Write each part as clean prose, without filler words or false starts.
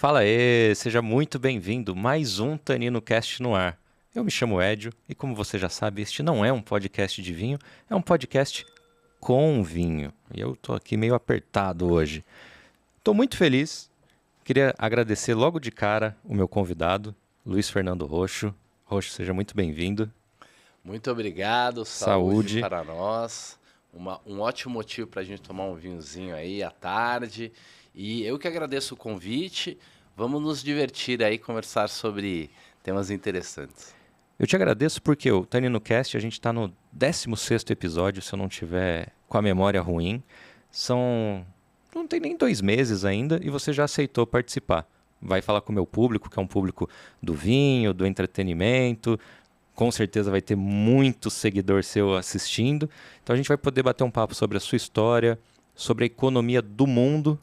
Fala aí, seja muito bem-vindo. Mais um Tanino Cast no ar. Eu me chamo Edio e, como você já sabe, este não é um podcast de vinho, é um podcast com vinho. E eu tô aqui meio apertado hoje. Tô muito feliz. Queria agradecer logo de cara o meu convidado, Luiz Fernando Roxo. Roxo, seja muito bem-vindo. Muito obrigado, Saúde. saúde para nós. Um ótimo motivo para a gente tomar um vinhozinho aí à tarde. E eu que agradeço o convite. Vamos nos divertir aí, conversar sobre temas interessantes. Eu te agradeço porque o Tanino Cast, a gente está no 16º episódio, se eu não tiver com a memória ruim. Não tem nem 2 meses ainda e você já aceitou participar. Vai falar com o meu público, que é um público do vinho, do entretenimento. Com certeza vai ter muito seguidor seu assistindo. Então a gente vai poder bater um papo sobre a sua história, sobre a economia do mundo.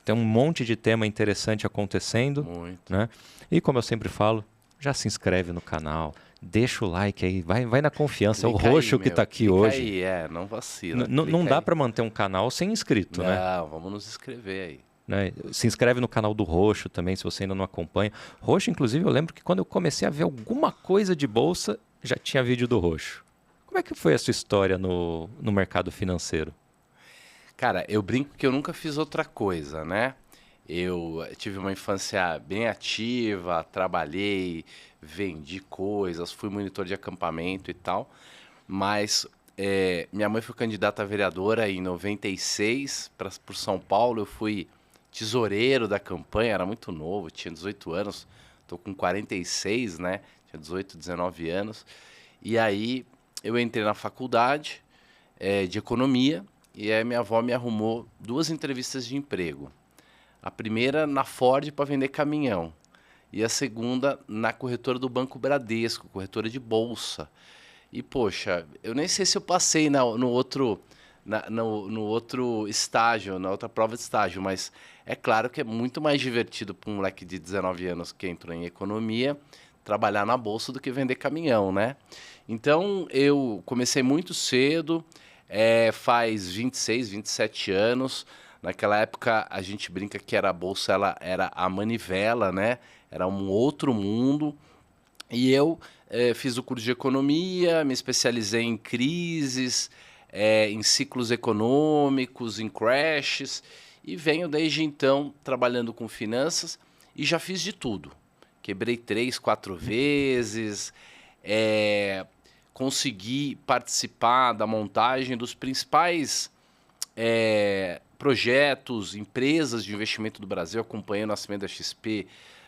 Tem um monte de tema interessante acontecendo. Muito. Né? E como eu sempre falo, já se inscreve no canal, deixa o like aí, vai na confiança. Clica É o Roxo aí, que está aqui clica hoje. Aí, não vacila. Não dá aí. para manter um canal sem inscrito, né? Não, vamos nos inscrever aí. Né? Se inscreve no canal do Roxo também, se você ainda não acompanha. Roxo, inclusive, eu lembro que quando eu comecei a ver alguma coisa de bolsa, já tinha vídeo do Roxo. Como é que foi a sua história no mercado financeiro? Cara, eu brinco que eu nunca fiz outra coisa, né? Eu tive uma infância bem ativa, trabalhei, vendi coisas, fui monitor de acampamento e tal, mas minha mãe foi candidata a vereadora em 96 por São Paulo, eu fui tesoureiro da campanha, era muito novo, tinha 18 anos, tô com 46, né? Tinha 18, 19 anos, e aí eu entrei na faculdade de economia e aí minha avó me arrumou 2 entrevistas de emprego. A primeira na Ford para vender caminhão e a segunda na corretora do Banco Bradesco, corretora de bolsa. E poxa, eu nem sei se eu passei no outro estágio, na outra prova de estágio, mas é claro que é muito mais divertido para um moleque de 19 anos que entrou em economia trabalhar na bolsa do que vender caminhão, né? Então eu comecei muito cedo, faz 26, 27 anos. Naquela época a gente brinca que a bolsa ela era a manivela, né? Era um outro mundo. E eu fiz o curso de economia, me especializei em crises, em ciclos econômicos, em crashes. E venho desde então trabalhando com finanças e já fiz de tudo. Quebrei 3, 4 vezes, consegui participar da montagem dos principais projetos, empresas de investimento do Brasil. Acompanhei o nascimento da XP,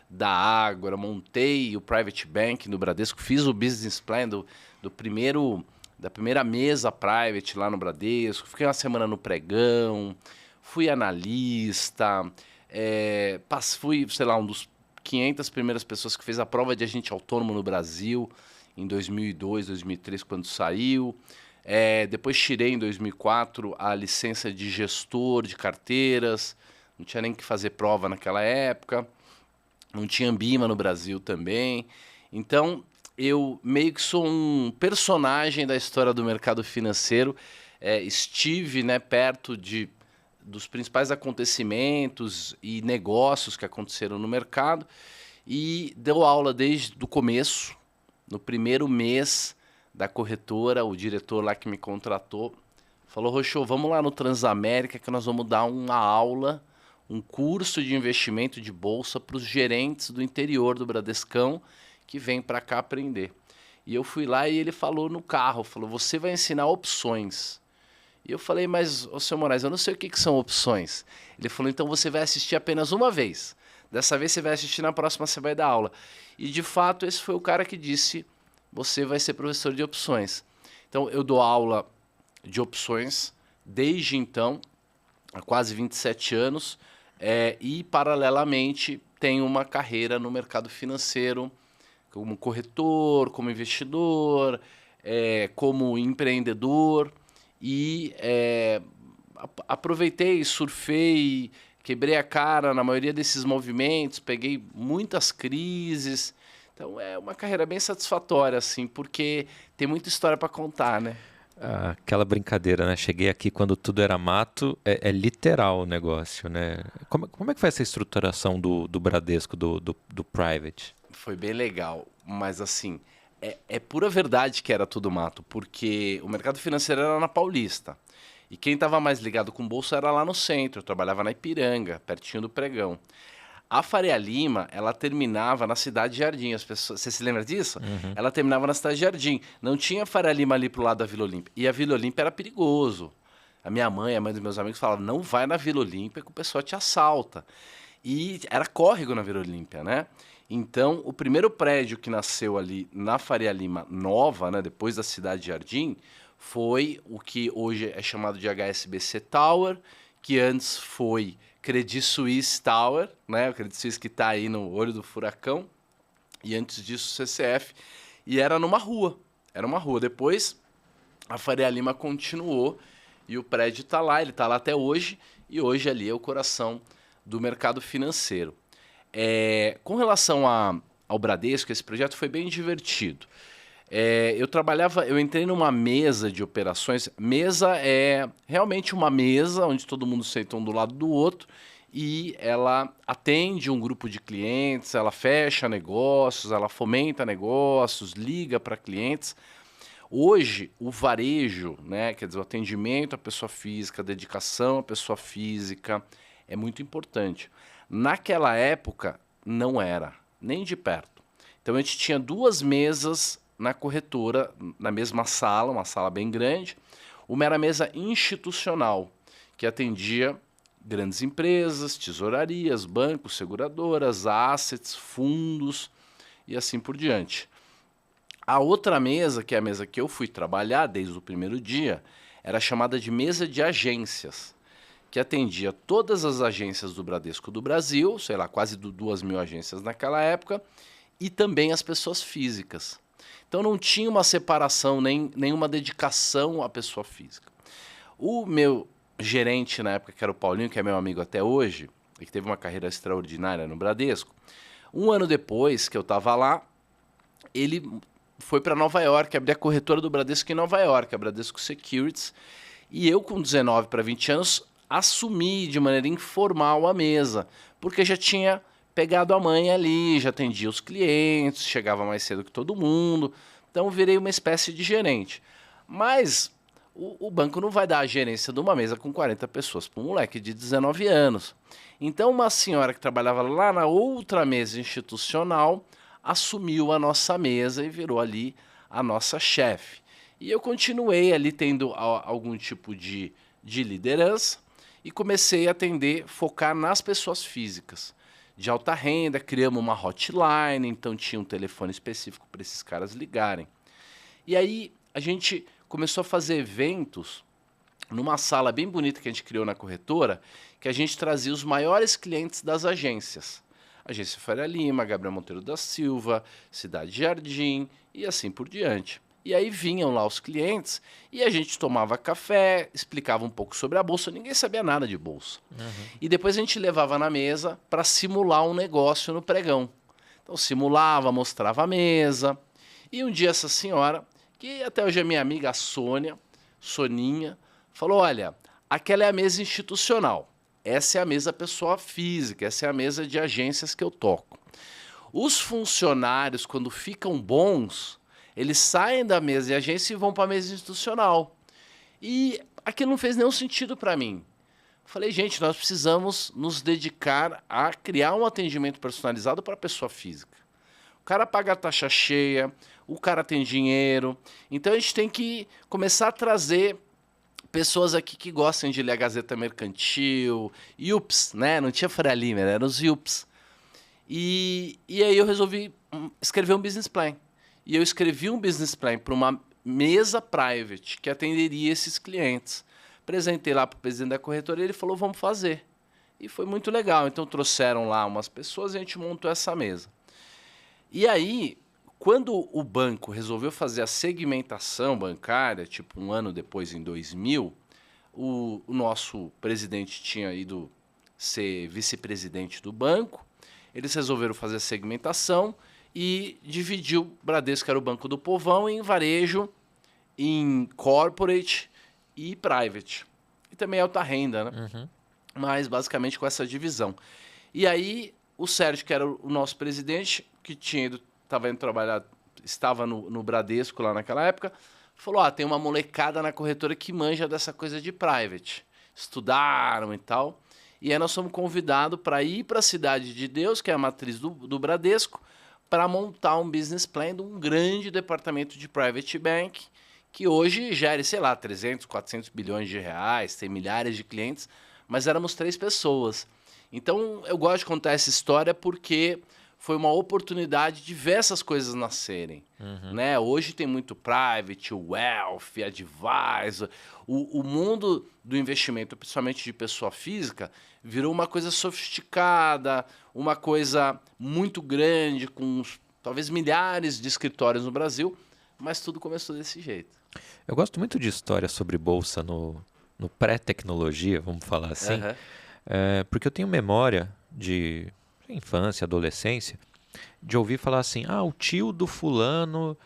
da Ágora, montei o Private Bank no Bradesco, fiz o business plan da primeira mesa private lá no Bradesco, fiquei uma semana no pregão, fui analista, fui, sei lá, um dos 500 primeiras pessoas que fez a prova de agente autônomo no Brasil em 2002, 2003, quando saiu. Depois tirei em 2004 a licença de gestor de carteiras, não tinha nem que fazer prova naquela época, não tinha Ambima no Brasil também. Então, eu meio que sou um personagem da história do mercado financeiro, estive, né, perto dos principais acontecimentos e negócios que aconteceram no mercado e deu aula desde o começo, no primeiro mês da corretora, o diretor lá que me contratou falou: Roxo, vamos lá no Transamérica que nós vamos dar uma aula, um curso de investimento de bolsa para os gerentes do interior do Bradescão que vem para cá aprender. E eu fui lá e ele falou no carro, falou: você vai ensinar opções. E eu falei: mas, ô senhor Moraes, eu não sei o que são opções. Ele falou: então você vai assistir apenas uma vez. Dessa vez você vai assistir, na próxima você vai dar aula. E de fato esse foi o cara que disse: você vai ser professor de opções. Então eu dou aula de opções desde então, há quase 27 anos, e paralelamente tenho uma carreira no mercado financeiro, como corretor, como investidor, como empreendedor, e aproveitei, surfei, quebrei a cara na maioria desses movimentos, peguei muitas crises. Então é uma carreira bem satisfatória, assim, porque tem muita história para contar, né? Aquela brincadeira, né? Cheguei aqui quando tudo era mato, é literal o negócio, né? Como é que foi essa estruturação do Bradesco, do Private? Foi bem legal, mas assim, é pura verdade que era tudo mato, porque o mercado financeiro era na Paulista. E quem estava mais ligado com bolsa era lá no centro, eu trabalhava na Ipiranga, pertinho do Pregão. A Faria Lima, ela terminava na Cidade de Jardim. As pessoas, você se lembra disso? Uhum. Ela terminava na Cidade de Jardim. Não tinha Faria Lima ali pro lado da Vila Olímpia. E a Vila Olímpia era perigoso. A minha mãe, a mãe dos meus amigos falavam, não vai na Vila Olímpia que o pessoal te assalta. E era córrego na Vila Olímpia, né? Então, o primeiro prédio que nasceu ali na Faria Lima Nova, né, depois da Cidade de Jardim, foi o que hoje é chamado de HSBC Tower, que antes foi Credit Suisse Tower, né? O Credit Suisse que está aí no olho do furacão, e antes disso o CCF, e era numa rua, era uma rua. Depois a Faria Lima continuou e o prédio está lá, ele está lá até hoje, e hoje ali é o coração do mercado financeiro. Com relação ao Bradesco, esse projeto foi bem divertido. Eu entrei numa mesa de operações. Mesa é realmente uma mesa onde todo mundo senta um do lado do outro e ela atende um grupo de clientes, ela fecha negócios, ela fomenta negócios, liga para clientes. Hoje, o varejo, né, quer dizer, o atendimento à pessoa física, a dedicação à pessoa física é muito importante. Naquela época, não era, nem de perto. Então, a gente tinha duas mesas na corretora, na mesma sala, uma sala bem grande. Uma era a mesa institucional, que atendia grandes empresas, tesourarias, bancos, seguradoras, assets, fundos e assim por diante. A outra mesa, que é a mesa que eu fui trabalhar desde o primeiro dia, era chamada de mesa de agências, que atendia todas as agências do Bradesco do Brasil, sei lá, quase 2.000 agências naquela época, e também as pessoas físicas. Então não tinha uma separação, nenhuma dedicação à pessoa física. O meu gerente na época, que era o Paulinho, que é meu amigo até hoje, e que teve uma carreira extraordinária no Bradesco, um ano depois que eu estava lá, ele foi para Nova York, abrir a corretora do Bradesco em Nova York, a Bradesco Securities, e eu com 19 para 20 anos assumi de maneira informal a mesa, porque já tinha pegado a mãe ali, já atendia os clientes, chegava mais cedo que todo mundo, então virei uma espécie de gerente. Mas o banco não vai dar a gerência de uma mesa com 40 pessoas para um moleque de 19 anos. Então uma senhora que trabalhava lá na outra mesa institucional assumiu a nossa mesa e virou ali a nossa chefe. E eu continuei ali tendo algum tipo de liderança e comecei a atender, focar nas pessoas físicas. De alta renda, criamos uma hotline, então tinha um telefone específico para esses caras ligarem. E aí a gente começou a fazer eventos numa sala bem bonita que a gente criou na corretora, que a gente trazia os maiores clientes das agências. Agência Faria Lima, Gabriel Monteiro da Silva, Cidade Jardim e assim por diante. E aí vinham lá os clientes e a gente tomava café, explicava um pouco sobre a bolsa, ninguém sabia nada de bolsa. E depois a gente levava na mesa para simular um negócio no pregão. Então simulava, mostrava a mesa. E um dia essa senhora, que até hoje é minha amiga, a Soninha, falou, olha, aquela é a mesa institucional. Essa é a mesa pessoa física, essa é a mesa de agências que eu toco. Os funcionários, quando ficam bons, eles saem da mesa de agência e vão para a mesa institucional. E aquilo não fez nenhum sentido para mim. Falei, gente, nós precisamos nos dedicar a criar um atendimento personalizado para a pessoa física. O cara paga a taxa cheia, o cara tem dinheiro. Então a gente tem que começar a trazer pessoas aqui que gostam de ler a Gazeta Mercantil, IUPS, né? Não tinha Faria Lima, eram os IUPS. E aí eu resolvi escrever um business plan. E eu escrevi um business plan para uma mesa private que atenderia esses clientes. Apresentei lá para o presidente da corretora e ele falou, vamos fazer. E foi muito legal. Então trouxeram lá umas pessoas e a gente montou essa mesa. E aí, quando o banco resolveu fazer a segmentação bancária, tipo um ano depois, em 2000, o nosso presidente tinha ido ser vice-presidente do banco, eles resolveram fazer a segmentação e dividiu o Bradesco, que era o Banco do Povão, em varejo em corporate e private. E também alta renda, né? Uhum. Mas basicamente com essa divisão. E aí o Sérgio, que era o nosso presidente, que estava indo trabalhar, estava no Bradesco lá naquela época, falou, tem uma molecada na corretora que manja dessa coisa de private. Estudaram e tal. E aí nós fomos convidados para ir para a Cidade de Deus, que é a matriz do Bradesco, para montar um business plan de um grande departamento de private bank, que hoje gere, sei lá, 300, 400 bilhões de reais, tem milhares de clientes, mas éramos 3 pessoas. Então, eu gosto de contar essa história porque foi uma oportunidade de ver essas coisas nascerem. Né? Hoje tem muito private, wealth, advisor. O mundo do investimento, principalmente de pessoa física, virou uma coisa sofisticada, uma coisa muito grande, com talvez milhares de escritórios no Brasil, mas tudo começou desse jeito. Eu gosto muito de história sobre bolsa no pré-tecnologia, vamos falar assim, porque eu tenho memória de infância, adolescência, de ouvir falar assim, o tio do fulano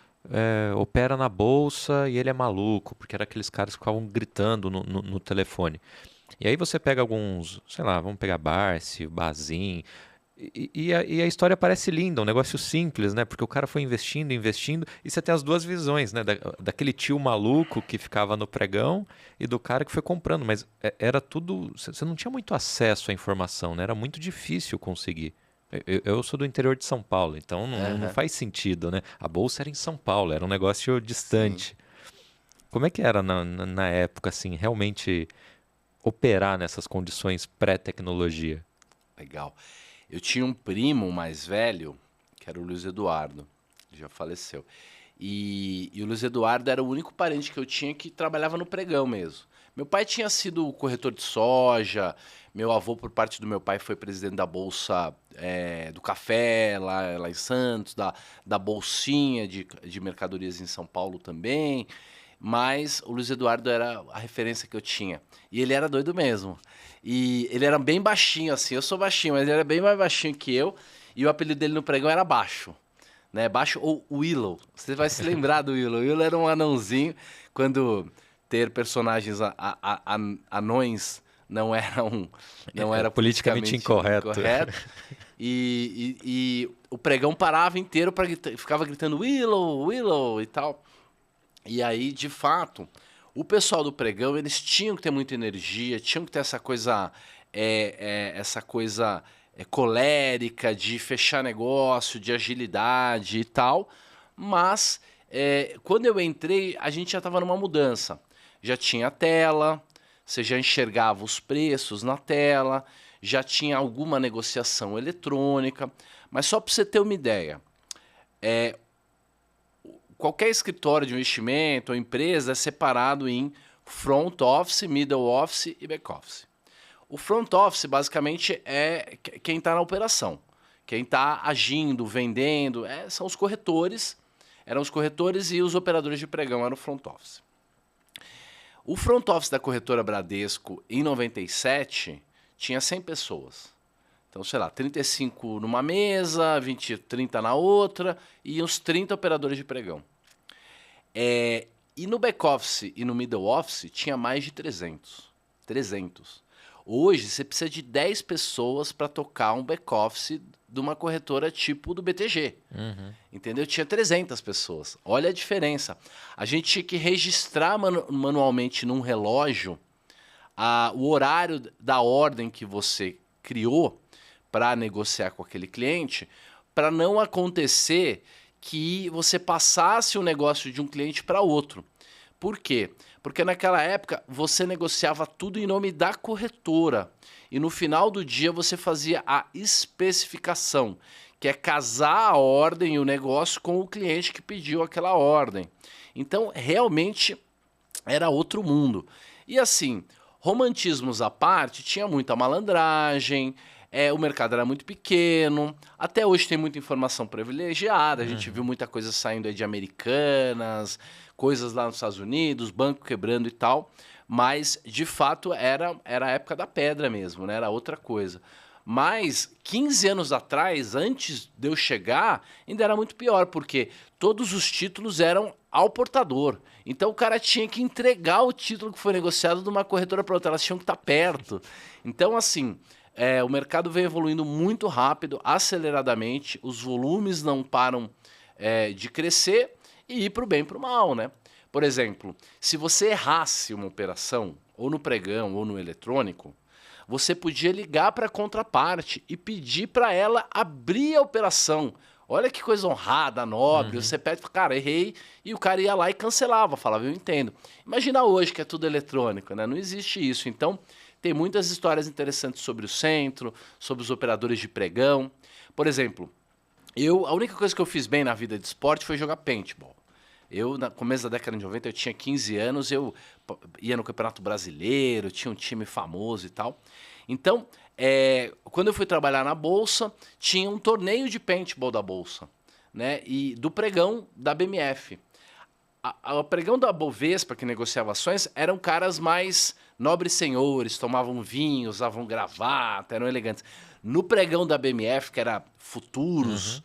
opera na bolsa e ele é maluco, porque era aqueles caras que ficavam gritando no telefone. E aí você pega alguns, sei lá, vamos pegar Barsi, Bazin, e a história parece linda, um negócio simples, né? Porque o cara foi investindo, e você tem as duas visões, né? Daquele tio maluco que ficava no pregão e do cara que foi comprando, mas era tudo, você não tinha muito acesso à informação, né? Era muito difícil conseguir. Eu sou do interior de São Paulo, então não faz sentido, né? A bolsa era em São Paulo, era um negócio distante. Sim. Como é que era na época, assim, realmente operar nessas condições pré-tecnologia? Legal. Eu tinha um primo mais velho, que era o Luiz Eduardo, já faleceu. E o Luiz Eduardo era o único parente que eu tinha que trabalhava no pregão mesmo. Meu pai tinha sido corretor de soja, meu avô, por parte do meu pai, foi presidente da Bolsa do Café, lá em Santos, da Bolsinha de Mercadorias em São Paulo também. Mas o Luiz Eduardo era a referência que eu tinha. E ele era doido mesmo. E ele era bem baixinho, assim. Eu sou baixinho, mas ele era bem mais baixinho que eu. E o apelido dele no pregão era Baixo. Né? Baixo ou Willow. Você vai se lembrar do Willow. O Willow era um anãozinho. Quando ter personagens anões não era politicamente incorreto. E o pregão parava inteiro, ficava gritando Willow, Willow e tal. E aí, de fato, o pessoal do pregão, eles tinham que ter muita energia, tinham que ter essa coisa, colérica de fechar negócio, de agilidade e tal. Mas, quando eu entrei, a gente já estava numa mudança. Já tinha tela, você já enxergava os preços na tela, já tinha alguma negociação eletrônica. Mas só para você ter uma ideia, qualquer escritório de investimento ou empresa é separado em front office, middle office e back office. O front office basicamente é quem está na operação, quem está agindo, vendendo, são os corretores, eram os corretores e os operadores de pregão eram o front office. O front office da corretora Bradesco em 97 tinha 100 pessoas. Então, sei lá, 35 numa mesa, 30 na outra e uns 30 operadores de pregão. E no back-office e no middle office tinha mais de 300. Hoje, você precisa de 10 pessoas para tocar um back-office de uma corretora tipo do BTG. Entendeu? Tinha 300 pessoas. Olha a diferença. A gente tinha que registrar manualmente num relógio o horário da ordem que você criou para negociar com aquele cliente, para não acontecer que você passasse o negócio de um cliente para outro. Por quê? Porque naquela época você negociava tudo em nome da corretora e no final do dia você fazia a especificação, que é casar a ordem e o negócio com o cliente que pediu aquela ordem. Então, realmente era outro mundo. E assim, romantismos à parte, tinha muita malandragem, o mercado era muito pequeno, até hoje tem muita informação privilegiada, a gente viu muita coisa saindo aí de Americanas, coisas lá nos Estados Unidos, banco quebrando e tal, mas de fato era a época da pedra mesmo, né? Era outra coisa. Mas 15 anos atrás, antes de eu chegar, ainda era muito pior, porque todos os títulos eram ao portador. Então o cara tinha que entregar o título que foi negociado de uma corretora para outra, elas tinham que estar perto. Então, assim, o mercado vem evoluindo muito rápido, aceleradamente, os volumes não param de crescer e ir para o bem e para o mal, né? Por exemplo, se você errasse uma operação, ou no pregão ou no eletrônico, você podia ligar para a contraparte e pedir para ela abrir a operação. Olha que coisa honrada, nobre. Você pede, cara, errei, e o cara ia lá e cancelava, falava, eu entendo. Imagina hoje que é tudo eletrônico, né? Não existe isso. Então, tem muitas histórias interessantes sobre o centro, sobre os operadores de pregão. Por exemplo, a única coisa que eu fiz bem na vida de esporte foi jogar paintball. No começo da década de 90, eu tinha 15 anos, eu ia no Campeonato Brasileiro, tinha um time famoso e tal. Então, quando eu fui trabalhar na Bolsa, tinha um torneio de paintball da Bolsa, né? E do pregão da BMF. O pregão da Bovespa, que negociava ações, eram caras mais nobres senhores, tomavam vinho, usavam gravata, eram elegantes. No pregão da BMF, que era futuros,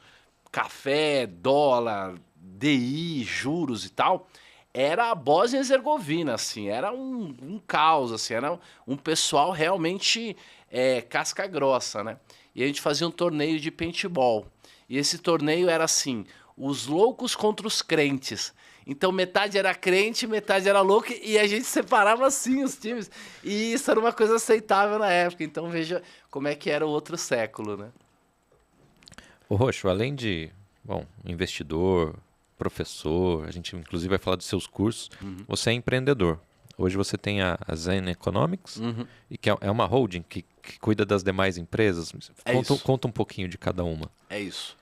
café, dólar, DI, juros e tal, era a Bósnia e Herzegovina, assim, era um caos, assim, era um pessoal realmente casca grossa, né? E a gente fazia um torneio de paintball. E esse torneio era assim, os loucos contra os crentes. Então metade era crente, metade era louco, e a gente separava assim os times. E isso era uma coisa aceitável na época. Então veja como é que era o outro século, né? O Roxo, além de, investidor, professor, a gente inclusive vai falar dos seus cursos, você é empreendedor. Hoje você tem a Zen Economics, e que é uma holding que cuida das demais empresas. Conta um pouquinho de cada uma. É isso.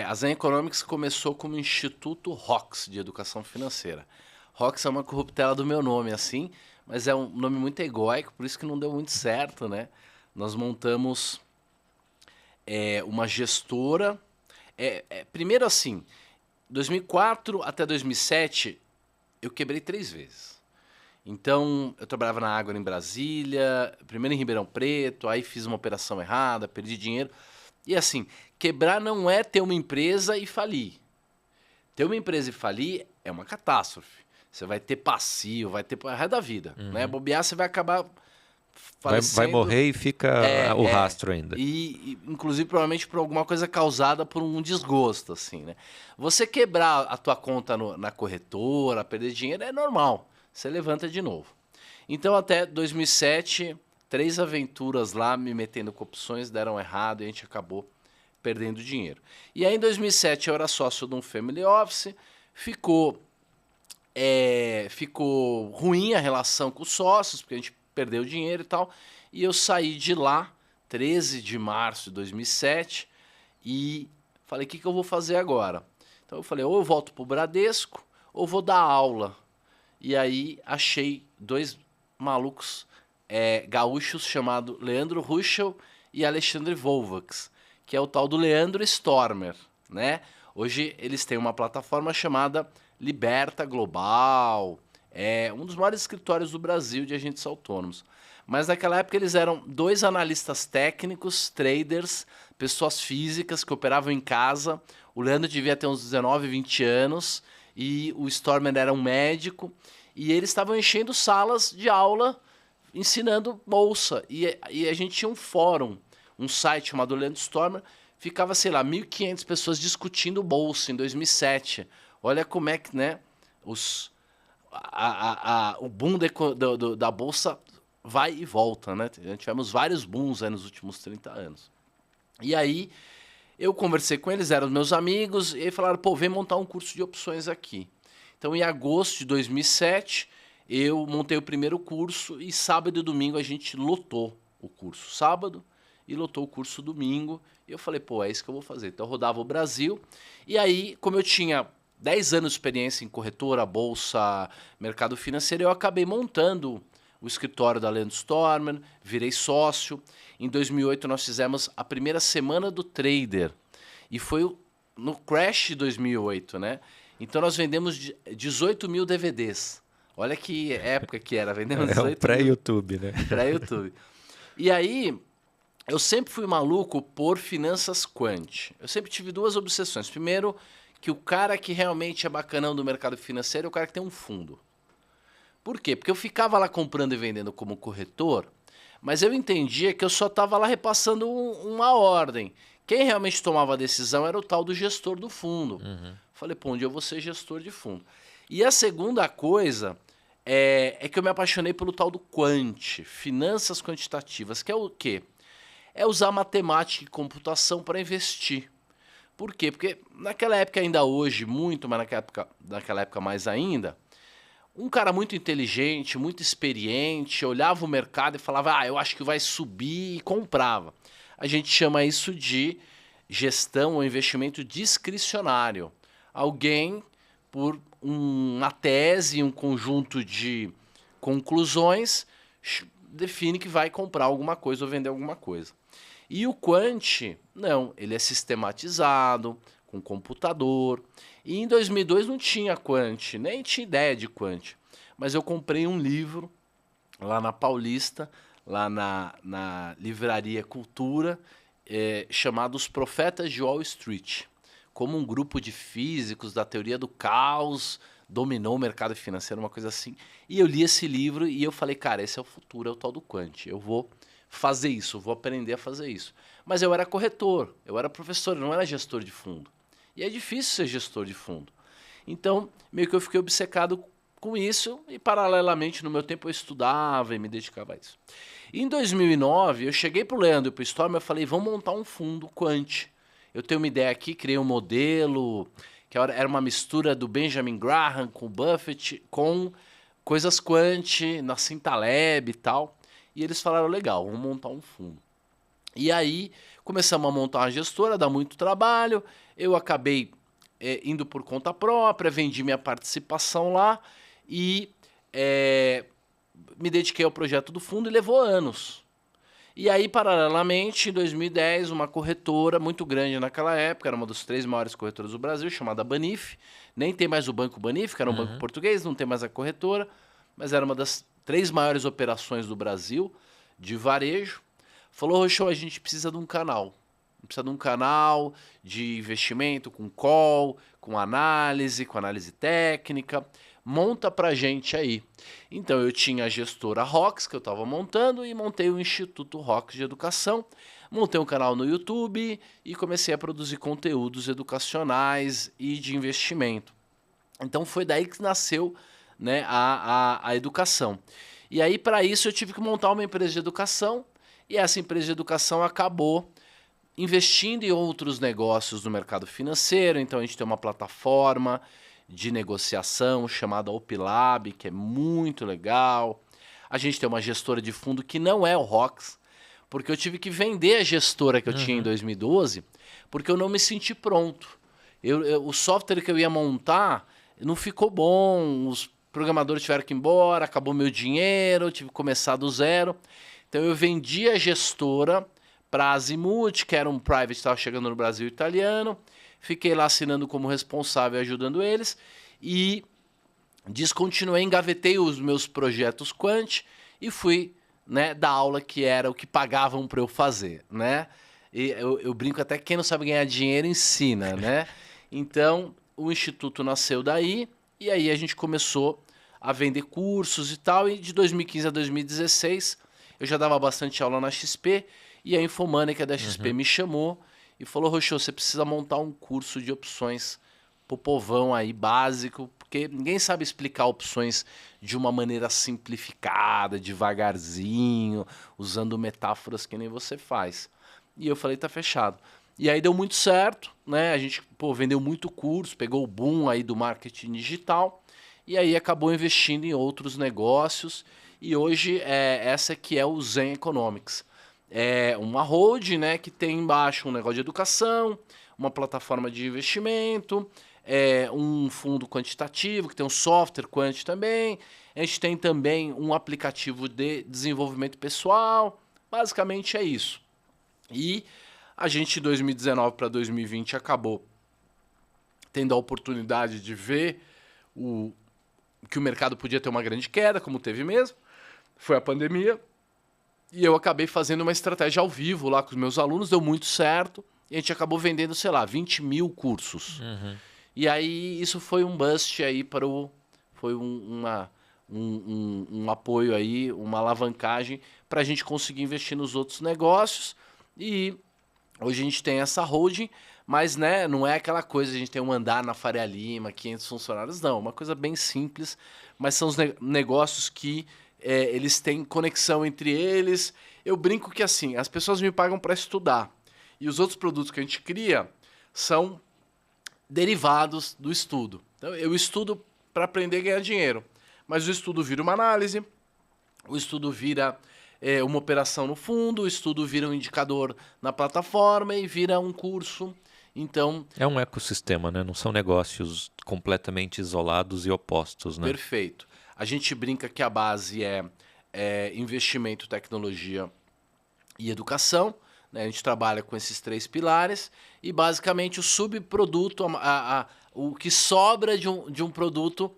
A Zen Economics começou como Instituto ROX, de Educação Financeira. ROX é uma corruptela do meu nome, assim, mas é um nome muito egóico, por isso que não deu muito certo, né? Nós montamos uma gestora. Primeiro assim, 2004 até 2007, eu quebrei 3 vezes. Então, eu trabalhava na Água em Brasília, primeiro em Ribeirão Preto, aí fiz uma operação errada, perdi dinheiro. E assim, quebrar não é ter uma empresa e falir. Ter uma empresa e falir é uma catástrofe. Você vai ter passivo, vai ter o resto da vida. Né? Bobear, você vai acabar falecendo. Vai morrer e fica o rastro ainda. E, inclusive, provavelmente por alguma coisa causada por um desgosto, assim, né? Você quebrar a tua conta na corretora, perder dinheiro, é normal. Você levanta de novo. Então, até 2007, 3 aventuras lá, me metendo com opções, deram errado e a gente acabou perdendo dinheiro. E aí, em 2007, eu era sócio de um family office, ficou ruim a relação com os sócios, porque a gente perdeu dinheiro e tal, e eu saí de lá, 13 de março de 2007, e falei, o que eu vou fazer agora? Então eu falei, ou eu volto pro Bradesco, ou vou dar aula. E aí achei 2 malucos gaúchos chamados Leandro Ruschel e Alexandre Volvax, que é o tal do Leandro Stormer, né? Hoje eles têm uma plataforma chamada Liberta Global, um dos maiores escritórios do Brasil de agentes autônomos. Mas naquela época eles eram 2 analistas técnicos, traders, pessoas físicas que operavam em casa. O Leandro devia ter uns 19, 20 anos e o Stormer era um médico. E eles estavam enchendo salas de aula, ensinando bolsa. E a gente tinha um fórum, um site chamado Leandro Stormer, ficava, sei lá, 1.500 pessoas discutindo bolsa em 2007. Olha como é que, né, o boom da bolsa vai e volta, né? Tivemos vários booms nos últimos 30 anos. E aí, eu conversei com eles, eram meus amigos, e aí falaram, pô, vem montar um curso de opções aqui. Então, em agosto de 2007, eu montei o primeiro curso e sábado e domingo a gente lotou o curso sábado e lotou o curso domingo. E eu falei, pô, é isso que eu vou fazer. Então, eu rodava o Brasil. E aí, como eu tinha 10 anos de experiência em corretora, bolsa, mercado financeiro, eu acabei montando o escritório da Leandro Stormer, virei sócio. Em 2008, nós fizemos a primeira semana do trader. E foi no crash de 2008, né? Então, nós vendemos 18 mil DVDs. Olha que época que era, vendemos 18 mil. É o pré-YouTube, né? Pré-YouTube. E aí, eu sempre fui maluco por finanças quant. Eu sempre tive duas obsessões. Primeiro, que o cara que realmente é bacanão do mercado financeiro é o cara que tem um fundo. Por quê? Porque eu ficava lá comprando e vendendo como corretor, mas eu entendia que eu só estava lá repassando uma ordem. Quem realmente tomava a decisão era o tal do gestor do fundo. Falei, pô, onde eu vou ser gestor de fundo? E a segunda coisa é que eu me apaixonei pelo tal do quant, finanças quantitativas, que é o quê? É usar matemática e computação para investir. Por quê? Porque naquela época, ainda hoje, muito, mas naquela época mais ainda, um cara muito inteligente, muito experiente, olhava o mercado e falava, eu acho que vai subir e comprava. A gente chama isso de gestão ou investimento discricionário. Alguém, por uma tese, um conjunto de conclusões, define que vai comprar alguma coisa ou vender alguma coisa. E o quant, não, ele é sistematizado, com computador. E em 2002 não tinha quant, nem tinha ideia de quant. Mas eu comprei um livro lá na Paulista, lá na Livraria Cultura, chamado Os Profetas de Wall Street. Como um grupo de físicos da teoria do caos dominou o mercado financeiro, uma coisa assim. E eu li esse livro e eu falei, cara, esse é o futuro, é o tal do quant. Eu vou fazer isso, vou aprender a fazer isso. Mas eu era corretor, eu era professor, eu não era gestor de fundo. E é difícil ser gestor de fundo. Então, meio que eu fiquei obcecado com isso e, paralelamente, no meu tempo eu estudava e me dedicava a isso. E em 2009, eu cheguei para o Leandro e para o Storm e falei, vamos montar um fundo quant. Eu tenho uma ideia aqui, criei um modelo, que era uma mistura do Benjamin Graham com o Buffett, com coisas quant, Nassim Taleb e tal. E eles falaram, legal, vamos montar um fundo. E aí começamos a montar uma gestora, dá muito trabalho. Eu acabei indo por conta própria, vendi minha participação lá e me dediquei ao projeto do fundo e levou anos. E aí, paralelamente, em 2010, uma corretora muito grande naquela época, era uma das 3 maiores corretoras do Brasil, chamada Banif. Nem tem mais o Banco Banif, que era um banco português, não tem mais a corretora, mas era uma das 3 maiores operações do Brasil de varejo. Falou, Rochô, a gente precisa de um canal. Precisa de um canal de investimento com call, com análise técnica. Monta pra gente aí. Então eu tinha a gestora Rox, que eu estava montando, e montei o Instituto Rox de Educação. Montei um canal no YouTube e comecei a produzir conteúdos educacionais e de investimento. Então foi daí que nasceu, né, a educação. E aí, para isso, eu tive que montar uma empresa de educação, e essa empresa de educação acabou investindo em outros negócios no mercado financeiro. Então a gente tem uma plataforma de negociação chamada Opilab, que é muito legal. A gente tem uma gestora de fundo que não é o Rox, porque eu tive que vender a gestora que eu tinha em 2012, porque eu não me senti pronto. O software que eu ia montar não ficou bom, os programadores tiveram que ir embora, acabou meu dinheiro, eu tive que começar do zero. Então eu vendi a gestora para a Azimuth, que era um private que estava chegando no Brasil italiano. Fiquei lá assinando como responsável, ajudando eles. E descontinuei, engavetei os meus projetos quant e fui, né, dar aula, que era o que pagavam para eu fazer, né? E eu brinco até que quem não sabe ganhar dinheiro ensina, né? Então, o Instituto nasceu daí e aí a gente começou a vender cursos e tal. E de 2015 a 2016, eu já dava bastante aula na XP e a Infomânica da XP me chamou e falou, Rochô, você precisa montar um curso de opções pro povão aí, básico, porque ninguém sabe explicar opções de uma maneira simplificada, devagarzinho, usando metáforas que nem você faz. E eu falei, tá fechado. E aí deu muito certo, né? A gente vendeu muito curso, pegou o boom aí do marketing digital e aí acabou investindo em outros negócios. E hoje essa que é o Zen Economics. É uma hold, né, que tem embaixo um negócio de educação, uma plataforma de investimento, um fundo quantitativo, que tem um software quant também. A gente tem também um aplicativo de desenvolvimento pessoal. Basicamente é isso. E a gente, de 2019 para 2020, acabou tendo a oportunidade de ver que o mercado podia ter uma grande queda, como teve mesmo. Foi a pandemia. E eu acabei fazendo uma estratégia ao vivo lá com os meus alunos, deu muito certo. E a gente acabou vendendo, sei lá, 20 mil cursos. E aí isso foi um bust aí para o... Foi um apoio aí, uma alavancagem para a gente conseguir investir nos outros negócios. E hoje a gente tem essa holding, mas né, não é aquela coisa de a gente ter um andar na Faria Lima, 500 funcionários, não. Uma coisa bem simples, mas são os negócios que eles têm conexão entre eles. Eu brinco que assim, as pessoas me pagam para estudar. E os outros produtos que a gente cria são derivados do estudo. Então, eu estudo para aprender a ganhar dinheiro. Mas o estudo vira uma análise, o estudo vira uma operação no fundo, o estudo vira um indicador na plataforma e vira um curso. Então, é um ecossistema, né? Não são negócios completamente isolados e opostos, né? Perfeito. A gente brinca que a base é investimento, tecnologia e educação. Né? A gente trabalha com esses 3 pilares e basicamente o subproduto, o que sobra de um produto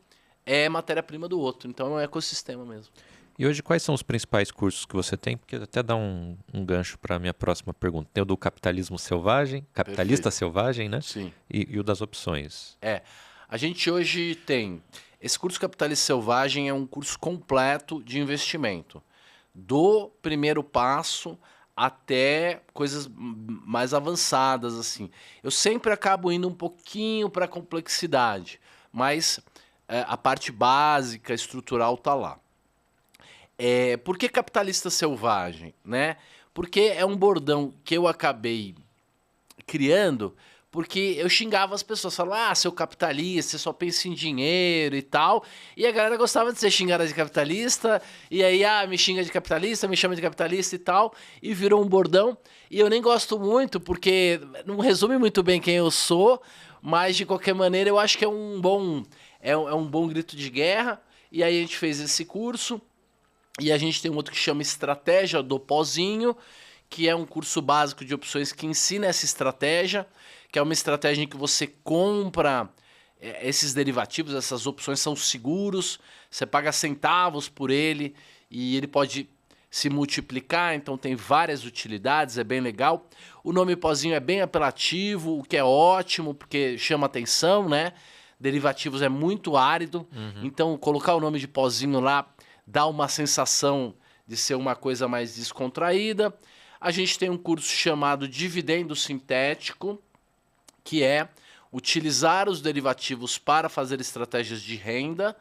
é matéria-prima do outro. Então é um ecossistema mesmo. E hoje quais são os principais cursos que você tem? Porque até dá um gancho para a minha próxima pergunta. Tem o do capitalismo selvagem, capitalista selvagem, né? Sim. E o das opções. A gente hoje tem... Esse curso Capitalista Selvagem é um curso completo de investimento. Do primeiro passo até coisas mais avançadas, assim. Eu sempre acabo indo um pouquinho para a complexidade, mas a parte básica, estrutural, tá lá. Por que capitalista selvagem? Né? Porque é um bordão que eu acabei criando porque eu xingava as pessoas, falava, seu capitalista, você só pensa em dinheiro e tal. E a galera gostava de ser xingada de capitalista, e aí, me xinga de capitalista, me chama de capitalista e tal, e virou um bordão. E eu nem gosto muito, porque não resume muito bem quem eu sou, mas de qualquer maneira eu acho que é um bom grito de guerra. E aí a gente fez esse curso, e a gente tem um outro que chama Estratégia do Pozinho, que é um curso básico de opções que ensina essa estratégia, que é uma estratégia em que você compra esses derivativos, essas opções são seguros, você paga centavos por ele e ele pode se multiplicar, então tem várias utilidades, é bem legal. O nome Pozinho é bem apelativo, o que é ótimo, porque chama atenção, né? Derivativos é muito árido, então colocar o nome de Pozinho lá dá uma sensação de ser uma coisa mais descontraída. A gente tem um curso chamado Dividendo Sintético, que é utilizar os derivativos para fazer estratégias de renda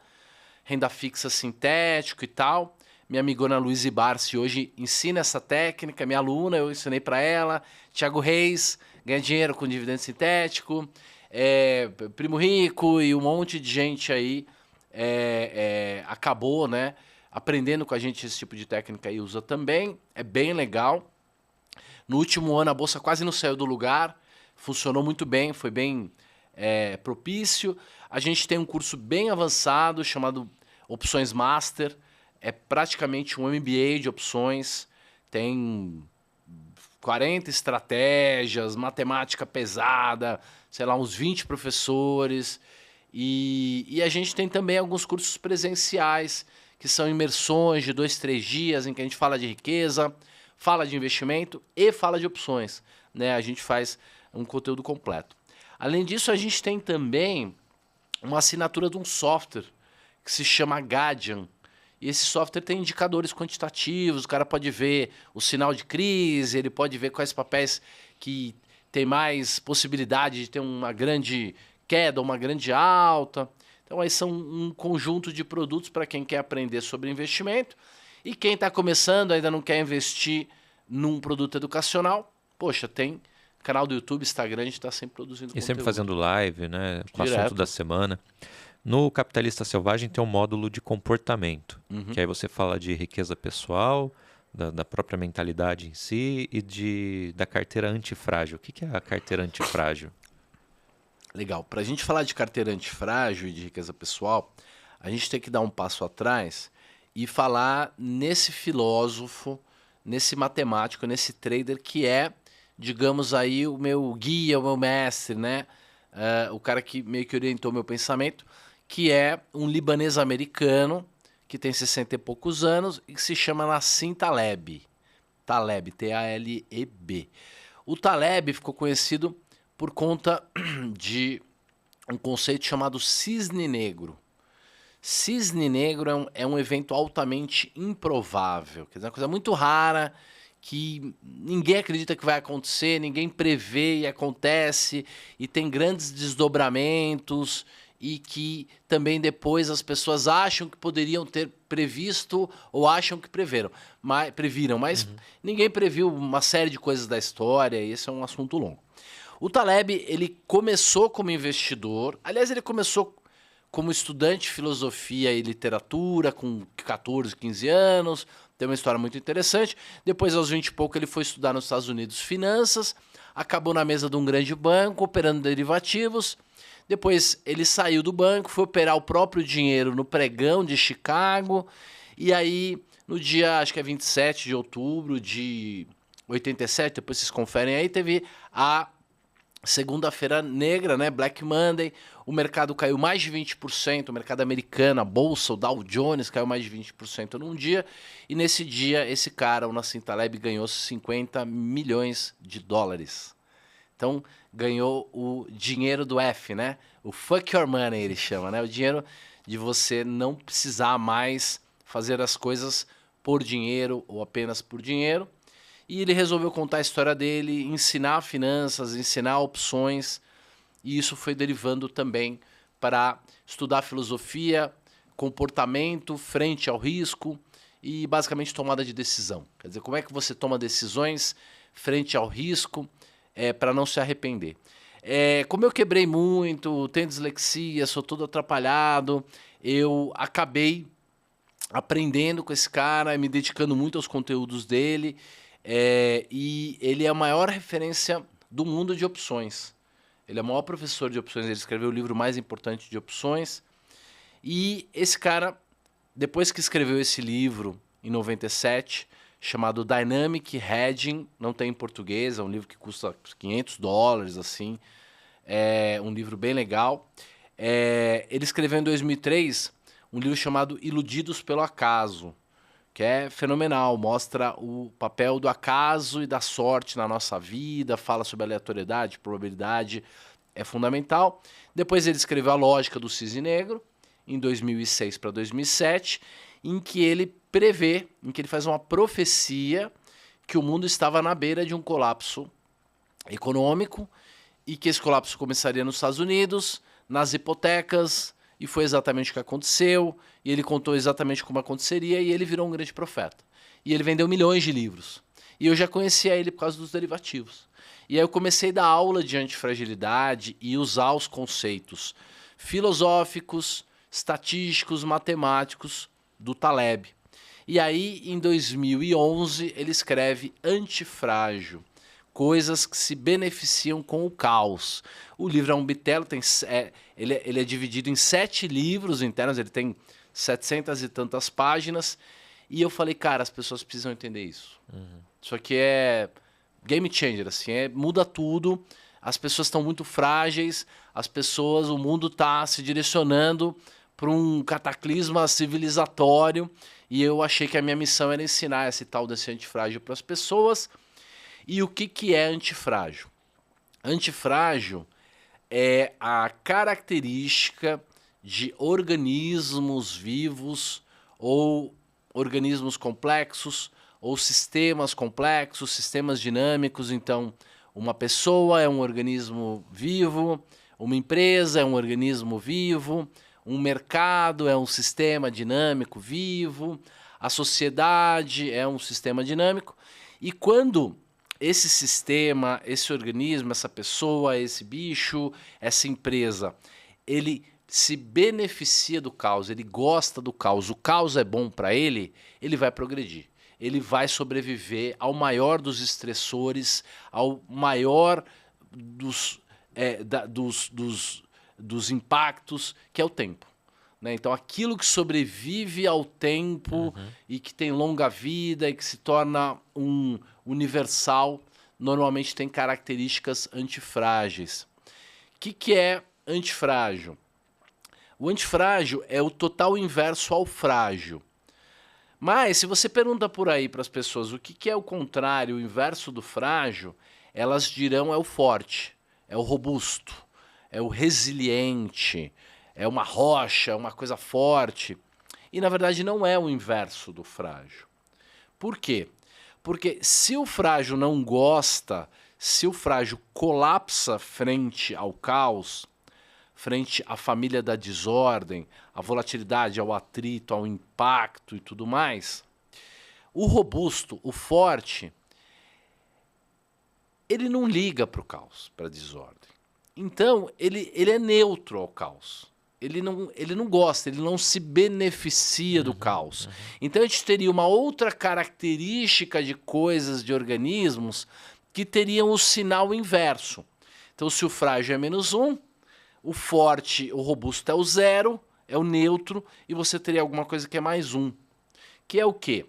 fixa sintético e tal. Minha amigona Luiz Barsi hoje ensina essa técnica, minha aluna, eu ensinei para ela. Thiago Reis ganha dinheiro com dividendo sintético. Primo Rico e um monte de gente aí acabou, né, aprendendo com a gente esse tipo de técnica e usa também. É bem legal. No último ano a bolsa quase não saiu do lugar, funcionou muito bem, foi bem propício. A gente tem um curso bem avançado chamado Opções Master, é praticamente um MBA de opções, tem 40 estratégias, matemática pesada, sei lá, uns 20 professores. E a gente tem também alguns cursos presenciais, que são imersões de 2, 3 dias, em que a gente fala de riqueza, fala de investimento e fala de opções. Né? A gente faz um conteúdo completo. Além disso, a gente tem também uma assinatura de um software que se chama Gadian. E esse software tem indicadores quantitativos, o cara pode ver o sinal de crise, ele pode ver quais papéis que tem mais possibilidade de ter uma grande queda, uma grande alta. Então, aí são um conjunto de produtos para quem quer aprender sobre investimento. E quem está começando, ainda não quer investir num produto educacional, poxa, tem canal do YouTube, Instagram, a gente está sempre produzindo conteúdo. E sempre fazendo live, né? Com o Direto. assunto da semana. No Capitalista Selvagem tem um módulo de comportamento, que aí você fala de riqueza pessoal, da própria mentalidade em si e da carteira antifrágil. O que é a carteira antifrágil? Legal. Para a gente falar de carteira antifrágil e de riqueza pessoal, a gente tem que dar um passo atrás e falar nesse filósofo, nesse matemático, nesse trader que é, digamos aí, o meu guia, o meu mestre, né? O cara que meio que orientou meu pensamento, que é um libanês americano que tem 60 e poucos anos e que se chama Nassim Taleb. Taleb, T-A-L-E-B. O Taleb ficou conhecido por conta de um conceito chamado cisne negro. Cisne negro é um evento altamente improvável, quer dizer, uma coisa muito rara, que ninguém acredita que vai acontecer, ninguém prevê e acontece, e tem grandes desdobramentos, e que também depois as pessoas acham que poderiam ter previsto ou acham que previram, mas ninguém previu uma série de coisas da história, e esse é um assunto longo. O Taleb, ele começou como investidor, aliás, ele começou como estudante de filosofia e literatura, com 14, 15 anos, tem uma história muito interessante. Depois, aos 20 e pouco, ele foi estudar nos Estados Unidos finanças, acabou na mesa de um grande banco, operando derivativos. Depois, ele saiu do banco, foi operar o próprio dinheiro no pregão de Chicago. E aí, no dia, acho que é 27 de outubro de 87, depois vocês conferem aí, teve a segunda-feira negra, né? Black Monday, o mercado caiu mais de 20%, o mercado americano, a bolsa, o Dow Jones caiu mais de 20% num dia, e nesse dia esse cara, o Nassim Taleb, ganhou 50 milhões de dólares. Então, ganhou o dinheiro do F, né? O fuck your money, ele chama, né? O dinheiro de você não precisar mais fazer as coisas por dinheiro ou apenas por dinheiro. E ele resolveu contar a história dele, ensinar finanças, ensinar opções, e isso foi derivando também para estudar filosofia, comportamento frente ao risco e basicamente tomada de decisão. Quer dizer, como é que você toma decisões frente ao risco para não se arrepender. Como eu quebrei muito, tenho dislexia, sou todo atrapalhado, eu acabei aprendendo com esse cara, me dedicando muito aos conteúdos dele, e ele é a maior referência do mundo de opções. Ele é o maior professor de opções, ele escreveu o livro mais importante de opções. E esse cara, depois que escreveu esse livro, em 97, chamado Dynamic Hedging, não tem em português, é um livro que custa $500, assim, é um livro bem legal. Ele escreveu em 2003 um livro chamado Iludidos pelo Acaso, que é fenomenal, mostra o papel do acaso e da sorte na nossa vida, fala sobre aleatoriedade, probabilidade, é fundamental. Depois ele escreveu A Lógica do Cisne Negro, em 2006 para 2007, em que ele prevê, em que ele faz uma profecia que o mundo estava na beira de um colapso econômico e que esse colapso começaria nos Estados Unidos, nas hipotecas, e foi exatamente o que aconteceu, e ele contou exatamente como aconteceria, e ele virou um grande profeta. E ele vendeu milhões de livros. E eu já conhecia ele por causa dos derivativos. E aí eu comecei a dar aula de antifragilidade e usar os conceitos filosóficos, estatísticos, matemáticos do Taleb. E aí, em 2011, ele escreve Antifrágil, coisas que se beneficiam com o caos. O livro é um bitelo, ele é dividido em 7 livros internos, ele tem 700 e tantas páginas, e eu falei, cara, as pessoas precisam entender isso. Isso aqui é game changer, assim, muda tudo, as pessoas estão muito frágeis, o mundo está se direcionando para um cataclisma civilizatório, e eu achei que a minha missão era ensinar esse tal desse antifrágil para as pessoas. E o que é antifrágil? Antifrágil é a característica de organismos vivos ou organismos complexos ou sistemas complexos, sistemas dinâmicos. Então, uma pessoa é um organismo vivo, uma empresa é um organismo vivo, um mercado é um sistema dinâmico vivo, a sociedade é um sistema dinâmico. E quando esse sistema, esse organismo, essa pessoa, esse bicho, essa empresa, ele se beneficia do caos, ele gosta do caos, o caos é bom para ele, ele vai progredir. Ele vai sobreviver ao maior dos estressores, ao maior dos impactos, que é o tempo. Né? Então, aquilo que sobrevive ao tempo e que tem longa vida e que se torna um universal, normalmente tem características antifrágeis. O que é antifrágil? O antifrágil é o total inverso ao frágil. Mas se você pergunta por aí para as pessoas o que é o contrário, o inverso do frágil, elas dirão é o forte, é o robusto, é o resiliente, é uma rocha, é uma coisa forte. E na verdade não é o inverso do frágil. Por quê? Porque se o frágil não gosta, se o frágil colapsa frente ao caos, frente à família da desordem, à volatilidade, ao atrito, ao impacto e tudo mais, o robusto, o forte, ele não liga para o caos, para a desordem. Então, ele é neutro ao caos. Ele não gosta, ele não se beneficia do caos. Então, a gente teria uma outra característica de coisas, de organismos, que teriam o sinal inverso. Então, se o frágil é -1, o forte, o robusto é o 0, é o neutro, e você teria alguma coisa que é +1. Que é o quê?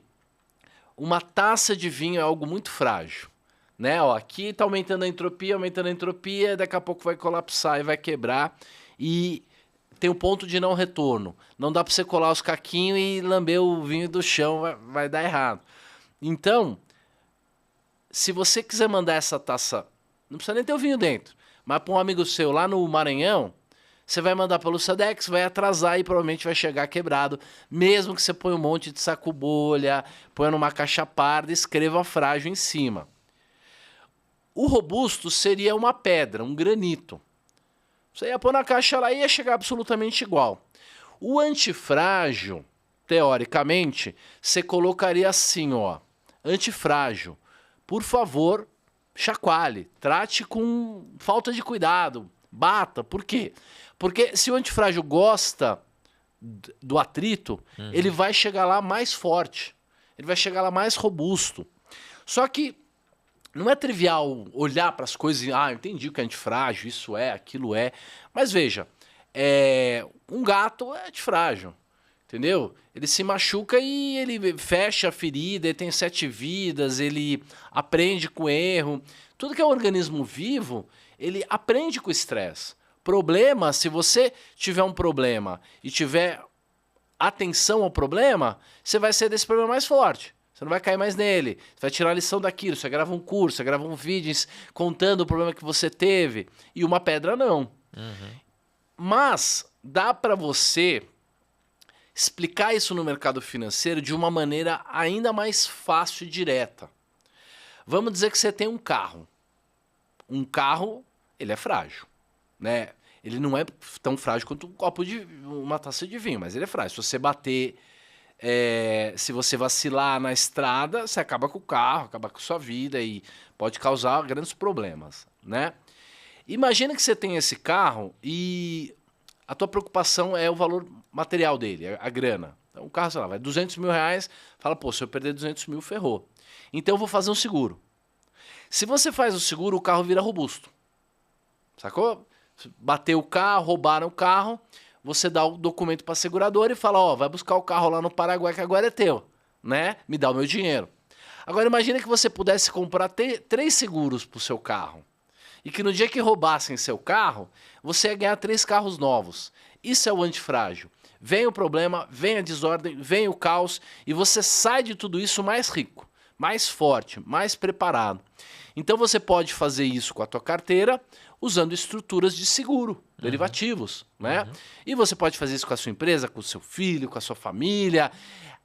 Uma taça de vinho é algo muito frágil. Né? Ó, aqui está aumentando a entropia, daqui a pouco vai colapsar e vai quebrar. E tem um ponto de não retorno. Não dá para você colar os caquinhos e lamber o vinho do chão, vai dar errado. Então, se você quiser mandar essa taça, não precisa nem ter o vinho dentro, mas para um amigo seu lá no Maranhão, você vai mandar pelo Sedex, vai atrasar e provavelmente vai chegar quebrado, mesmo que você ponha um monte de saco bolha, ponha numa caixa parda e escreva frágil em cima. O robusto seria uma pedra, um granito. Você ia pôr na caixa lá e ia chegar absolutamente igual. O antifrágil, teoricamente, você colocaria assim, ó, antifrágil. Por favor, chacoalhe, trate com falta de cuidado, bata. Por quê? Porque se o antifrágil gosta do atrito, ele vai chegar lá mais forte, ele vai chegar lá mais robusto. Só que não é trivial olhar para as coisas e, eu entendi o que é antifrágil, isso é, aquilo é. Mas veja, um gato é antifrágil, entendeu? Ele se machuca e ele fecha a ferida, ele tem 7 vidas, ele aprende com erro. Tudo que é um organismo vivo, ele aprende com o estresse. Problema, se você tiver um problema e tiver atenção ao problema, você vai ser desse problema mais forte. Você não vai cair mais nele. Você vai tirar a lição daquilo. Você grava um curso, você grava um vídeo contando o problema que você teve. E uma pedra não. Mas dá para você explicar isso no mercado financeiro de uma maneira ainda mais fácil e direta. Vamos dizer que você tem um carro. Um carro, ele é frágil, né? Ele não é tão frágil quanto uma taça de vinho, mas ele é frágil. Se você bater... se você vacilar na estrada, você acaba com o carro, acaba com a sua vida e pode causar grandes problemas, né? Imagina que você tem esse carro e a tua preocupação é o valor material dele, a grana. Então o carro, sei lá, vai 200 mil reais, fala, pô, se eu perder 200 mil, ferrou. Então eu vou fazer um seguro. Se você faz o seguro, o carro vira robusto. Sacou? Bateu o carro, roubaram o carro... Você dá o documento para a seguradora e fala, vai buscar o carro lá no Paraguai que agora é teu, né? Me dá o meu dinheiro. Agora imagina que você pudesse comprar 3 seguros para o seu carro e que no dia que roubassem seu carro, você ia ganhar 3 carros novos. Isso é o antifrágil. Vem o problema, vem a desordem, vem o caos e você sai de tudo isso mais rico, mais forte, mais preparado. Então você pode fazer isso com a tua carteira usando estruturas de seguro, derivativos, né? E você pode fazer isso com a sua empresa, com o seu filho, com a sua família.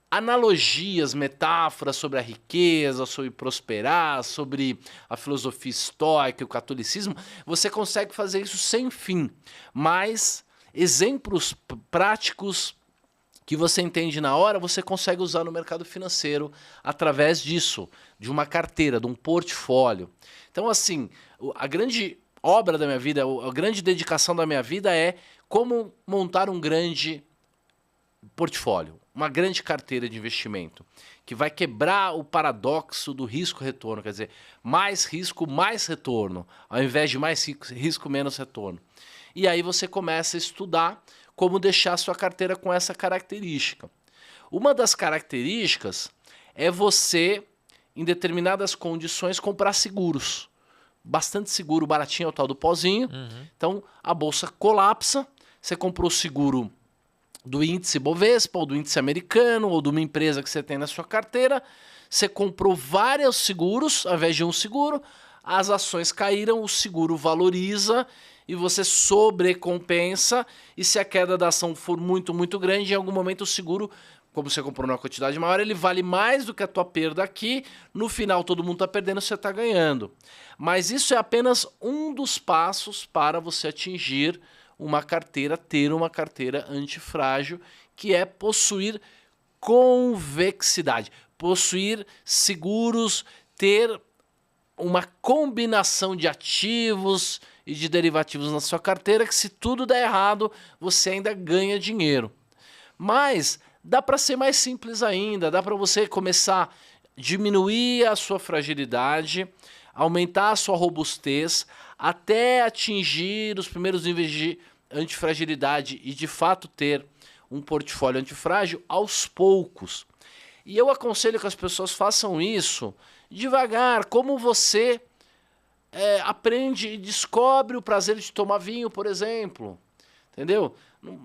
Analogias, metáforas sobre a riqueza, sobre prosperar, sobre a filosofia estoica, o catolicismo, você consegue fazer isso sem fim. Mas exemplos práticos que você entende na hora, você consegue usar no mercado financeiro através disso, de uma carteira, de um portfólio. Então, assim, a grande obra da minha vida, a grande dedicação da minha vida é como montar um grande portfólio, uma grande carteira de investimento, que vai quebrar o paradoxo do risco-retorno, quer dizer, mais risco, mais retorno, ao invés de mais risco, menos retorno. E aí você começa a estudar como deixar a sua carteira com essa característica. Uma das características é você, em determinadas condições, comprar seguros. Bastante seguro, baratinho, é o tal do pozinho. Então, a bolsa colapsa, você comprou o seguro do índice Bovespa, ou do índice americano, ou de uma empresa que você tem na sua carteira. Você comprou vários seguros, ao invés de um seguro, as ações caíram, o seguro valoriza e você sobrecompensa. E se a queda da ação for muito, muito grande, em algum momento o seguro, como você comprou numa quantidade maior, ele vale mais do que a tua perda aqui. No final todo mundo está perdendo, você está ganhando. Mas isso é apenas um dos passos para você atingir uma carteira, ter uma carteira antifrágil, que é possuir convexidade, possuir seguros, ter uma combinação de ativos e de derivativos na sua carteira, que se tudo der errado, você ainda ganha dinheiro. Mas dá para ser mais simples ainda, dá para você começar a diminuir a sua fragilidade, aumentar a sua robustez, até atingir os primeiros níveis de antifragilidade e de fato ter um portfólio antifrágil aos poucos. E eu aconselho que as pessoas façam isso devagar, como você aprende e descobre o prazer de tomar vinho, por exemplo. Entendeu?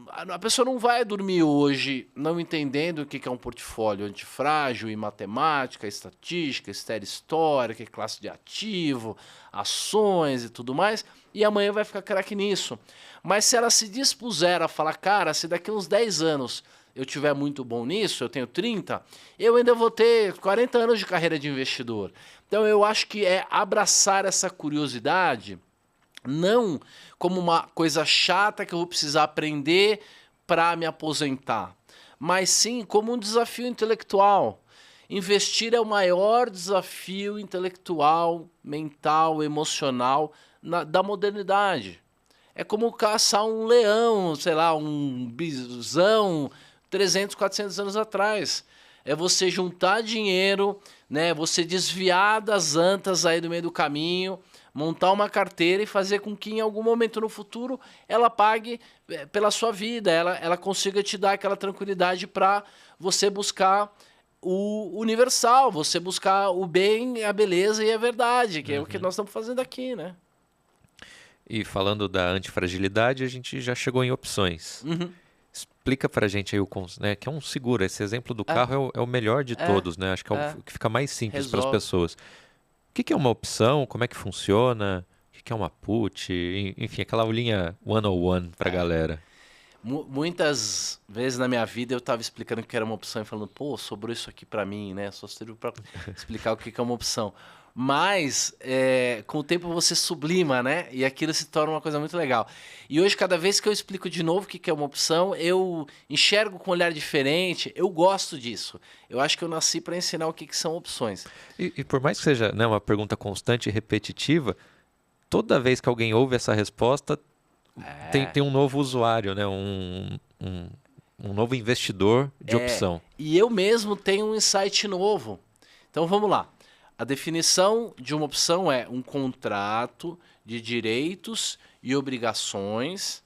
A pessoa não vai dormir hoje não entendendo o que é um portfólio antifrágil em matemática, estatística, série histórica, classe de ativo, ações e tudo mais, e amanhã vai ficar craque nisso. Mas se ela se dispuser a falar, cara, se daqui uns 10 anos eu tiver muito bom nisso, eu tenho 30, eu ainda vou ter 40 anos de carreira de investidor. Então eu acho que é abraçar essa curiosidade, não como uma coisa chata que eu vou precisar aprender para me aposentar, mas sim como um desafio intelectual. Investir é o maior desafio intelectual, mental, emocional da modernidade. É como caçar um leão, sei lá, um bisão 300, 400 anos atrás. É você juntar dinheiro, né? Você desviar das antas aí do meio do caminho, montar uma carteira e fazer com que em algum momento no futuro ela pague pela sua vida, ela consiga te dar aquela tranquilidade para você buscar o universal, você buscar o bem, a beleza e a verdade, que é o que nós estamos fazendo aqui, né? E falando da antifragilidade, a gente já chegou em opções. Explica pra gente aí né, que é um seguro. Esse exemplo do carro é o melhor de todos, né? Acho que é o que fica mais simples para as pessoas. O que é uma opção? Como é que funciona? O que é uma put? Enfim, aquela aulinha 101 pra galera. Muitas vezes na minha vida eu estava explicando o que era uma opção e falando, pô, sobrou isso aqui para mim, né? Só serviu para explicar o que é uma opção. Mas com o tempo você sublima, né? E aquilo se torna uma coisa muito legal. E hoje, cada vez que eu explico de novo o que é uma opção, eu enxergo com um olhar diferente. Eu gosto disso. Eu acho que eu nasci para ensinar o que são opções. E por mais que seja, né, uma pergunta constante e repetitiva, toda vez que alguém ouve essa resposta, tem um novo usuário, né? Um novo investidor de opção. E eu mesmo tenho um insight novo. Então vamos lá. A definição de uma opção é um contrato de direitos e obrigações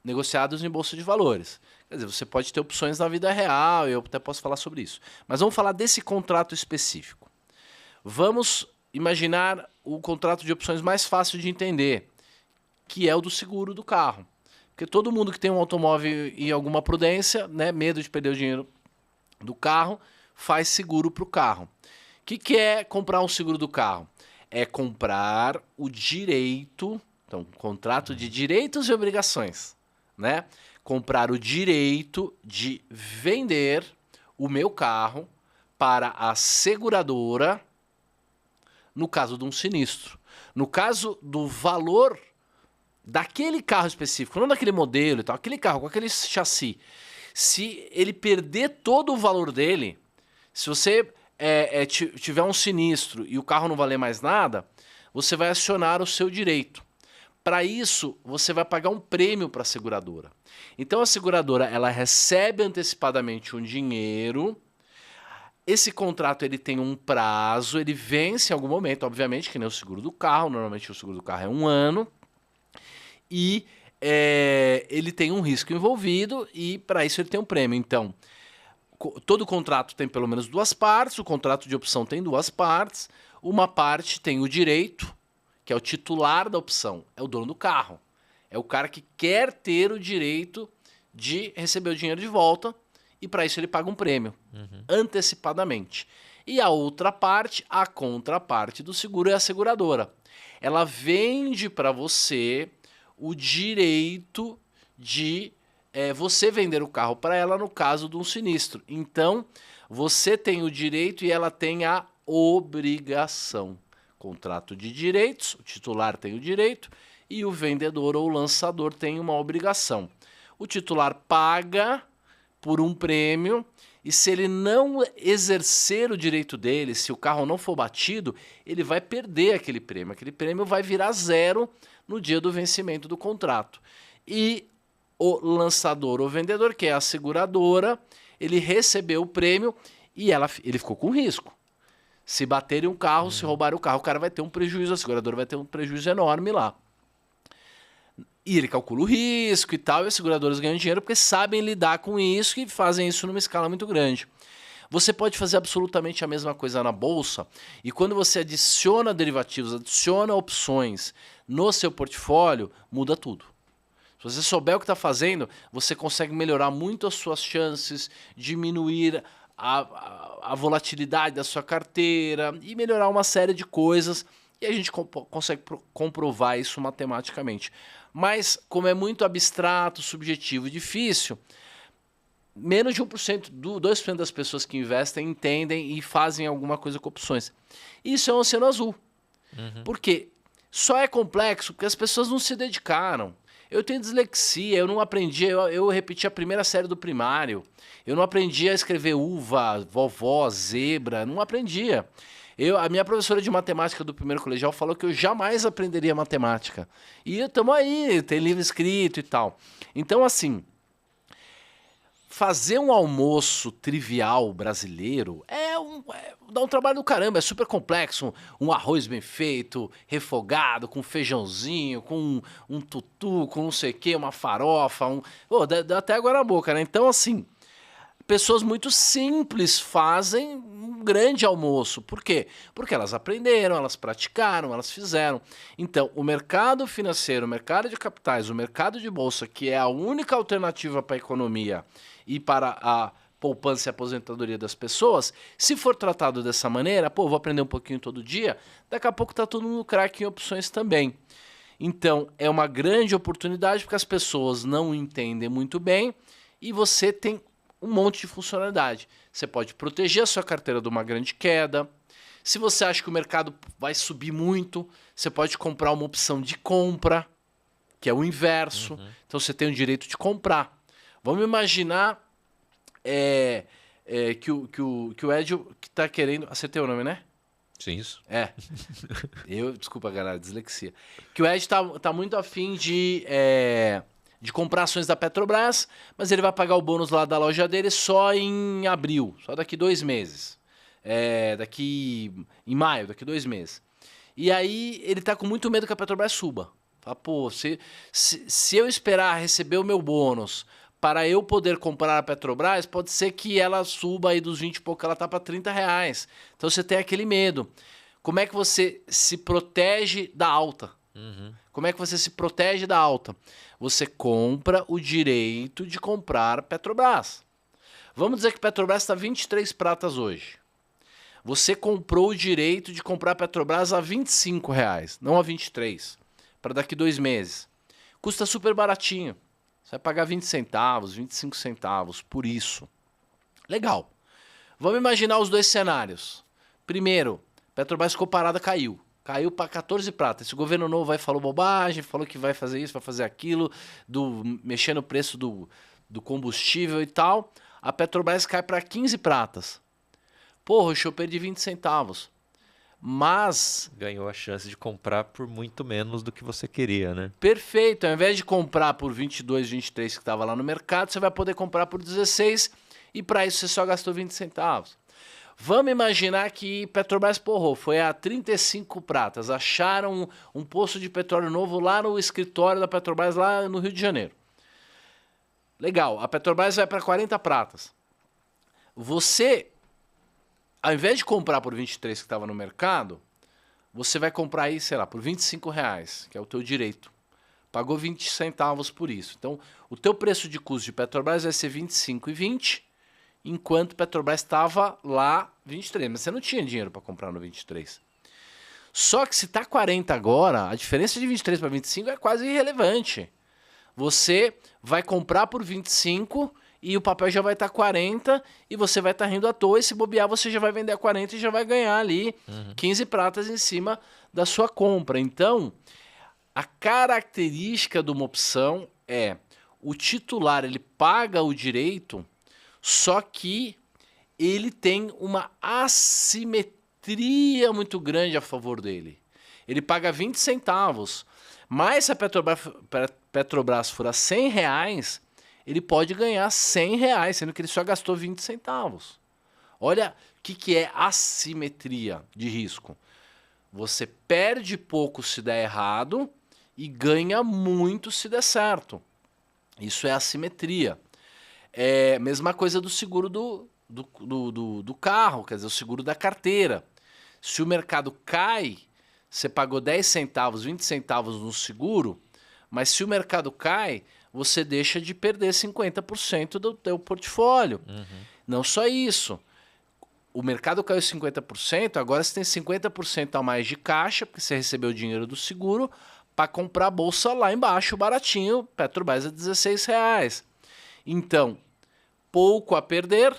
negociados em bolsa de valores. Quer dizer, você pode ter opções na vida real, eu até posso falar sobre isso. Mas vamos falar desse contrato específico. Vamos imaginar o contrato de opções mais fácil de entender, que é o do seguro do carro. Porque todo mundo que tem um automóvel e alguma prudência, né, medo de perder o dinheiro do carro, faz seguro para o carro. O que é comprar um seguro do carro? É comprar o direito, então, contrato de direitos e obrigações, né? Comprar o direito de vender o meu carro para a seguradora no caso de um sinistro. No caso do valor daquele carro específico, não daquele modelo e tal, aquele carro com aquele chassi, se ele perder todo o valor dele, se você tiver um sinistro e o carro não valer mais nada, você vai acionar o seu direito. Para isso, você vai pagar um prêmio para a seguradora. Então a seguradora ela recebe antecipadamente um dinheiro. Esse contrato ele tem um prazo, ele vence em algum momento, obviamente, que nem o seguro do carro. Normalmente o seguro do carro é 1 ano. E ele tem um risco envolvido e para isso ele tem um prêmio. Então, todo contrato tem pelo menos 2 partes, o contrato de opção tem 2 partes. Uma parte tem o direito, que é o titular da opção, é o dono do carro. É o cara que quer ter o direito de receber o dinheiro de volta e para isso ele paga um prêmio antecipadamente. E a outra parte, a contraparte do seguro é a seguradora. Ela vende para você o direito de você vender o carro para ela no caso de um sinistro. Então, você tem o direito e ela tem a obrigação. Contrato de direitos, o titular tem o direito e o vendedor ou lançador tem uma obrigação. O titular paga por um prêmio e se ele não exercer o direito dele, se o carro não for batido, ele vai perder aquele prêmio. Aquele prêmio vai virar zero no dia do vencimento do contrato. E o lançador ou vendedor, que é a seguradora, ele recebeu o prêmio e ele ficou com risco. Se baterem um carro, se roubarem o carro, o cara vai ter um prejuízo, a seguradora vai ter um prejuízo enorme lá. E ele calcula o risco e tal, e as seguradoras ganham dinheiro porque sabem lidar com isso e fazem isso numa escala muito grande. Você pode fazer absolutamente a mesma coisa na bolsa e quando você adiciona derivativos, adiciona opções no seu portfólio, muda tudo. Se você souber o que está fazendo, você consegue melhorar muito as suas chances, diminuir a volatilidade da sua carteira e melhorar uma série de coisas. E a gente consegue comprovar isso matematicamente. Mas, como é muito abstrato, subjetivo e difícil, menos de 1%, 2% das pessoas que investem entendem e fazem alguma coisa com opções. Isso é um oceano azul. Por quê? Só é complexo porque as pessoas não se dedicaram. Eu tenho dislexia, eu não aprendi, eu repeti a primeira série do primário. Eu não aprendi a escrever uva, vovó, zebra, não aprendia. A minha professora de matemática do primeiro colegial falou que eu jamais aprenderia matemática. E estamos aí, tem livro escrito e tal. Então, assim, fazer um almoço trivial brasileiro dá um trabalho do caramba, é super complexo. Um arroz bem feito, refogado, com feijãozinho, com um tutu, com não sei o quê, uma farofa. Dá até água na boca, né? Então, assim, pessoas muito simples fazem um grande almoço. Por quê? Porque elas aprenderam, elas praticaram, elas fizeram. Então, o mercado financeiro, o mercado de capitais, o mercado de bolsa, que é a única alternativa para a economia e para a poupança e aposentadoria das pessoas, se for tratado dessa maneira, vou aprender um pouquinho todo dia, daqui a pouco está todo mundo craque em opções também. Então, é uma grande oportunidade porque as pessoas não entendem muito bem e você tem um monte de funcionalidade. Você pode proteger a sua carteira de uma grande queda. Se você acha que o mercado vai subir muito, você pode comprar uma opção de compra, que é o inverso. Então você tem o direito de comprar. Vamos imaginar que o Ed está querendo... Acertei o nome, né? Sim, isso. Desculpa, galera, dislexia. Que o Ed tá muito afim de comprar ações da Petrobras, mas ele vai pagar o bônus lá da loja dele só em abril, só daqui 2 meses. Em maio, daqui 2 meses. E aí ele tá com muito medo que a Petrobras suba. Fala, se eu esperar receber o meu bônus para eu poder comprar a Petrobras, pode ser que ela suba aí dos 20 e pouco, ela tá para R$30. Então você tem aquele medo. Como é que você se protege da alta? Como é que você se protege da alta? Você compra o direito de comprar Petrobras. Vamos dizer que Petrobras está 23 pratas hoje. Você comprou o direito de comprar Petrobras a R$25, não a 23, para daqui 2 meses. Custa super baratinho. Você vai pagar 20 centavos, 25 centavos por isso. Legal. Vamos imaginar os 2 cenários. Primeiro, Petrobras ficou parada, caiu. Caiu para 14 prata. Esse governo novo falou bobagem, falou que vai fazer isso, vai fazer aquilo, mexer no preço do combustível e tal. A Petrobras cai para 15 pratas. Eu perdi 20 centavos. Mas... ganhou a chance de comprar por muito menos do que você queria, né? Perfeito. Ao invés de comprar por 22, 23 que estava lá no mercado, você vai poder comprar por 16 e para isso você só gastou 20 centavos. Vamos imaginar que Petrobras foi a 35 pratas. Acharam um poço de petróleo novo lá no escritório da Petrobras, lá no Rio de Janeiro. Legal, a Petrobras vai para 40 pratas. Você, ao invés de comprar por 23 que estava no mercado, você vai comprar aí, sei lá, por R$25, que é o teu direito. pagou 20 centavos por isso. Então, o teu preço de custo de Petrobras vai ser 25,20, enquanto Petrobras estava lá 23. Mas você não tinha dinheiro para comprar no 23. Só que se está 40 agora, a diferença de 23 para 25 é quase irrelevante. Você vai comprar por 25 e o papel já vai estar 40 e você vai estar rindo à toa, e se bobear você já vai vender a 40 e já vai ganhar ali 15 pratas em cima da sua compra. Então, a característica de uma opção é o titular, ele paga o direito, só que ele tem uma assimetria muito grande a favor dele. Ele paga 20 centavos, mas se a Petrobras for a 100 reais, ele pode ganhar 100 reais, sendo que ele só gastou 20 centavos. Olha o que é assimetria de risco. Você perde pouco se der errado e ganha muito se der certo. Isso é assimetria. É a mesma coisa do seguro do carro, quer dizer, o seguro da carteira. Se o mercado cai, você pagou 10 centavos, 20 centavos no seguro, mas se o mercado cai, você deixa de perder 50% do teu portfólio. Não só isso. O mercado caiu 50%, agora você tem 50% a mais de caixa, porque você recebeu o dinheiro do seguro, para comprar a bolsa lá embaixo, baratinho, Petrobras a 16 reais. Então, pouco a perder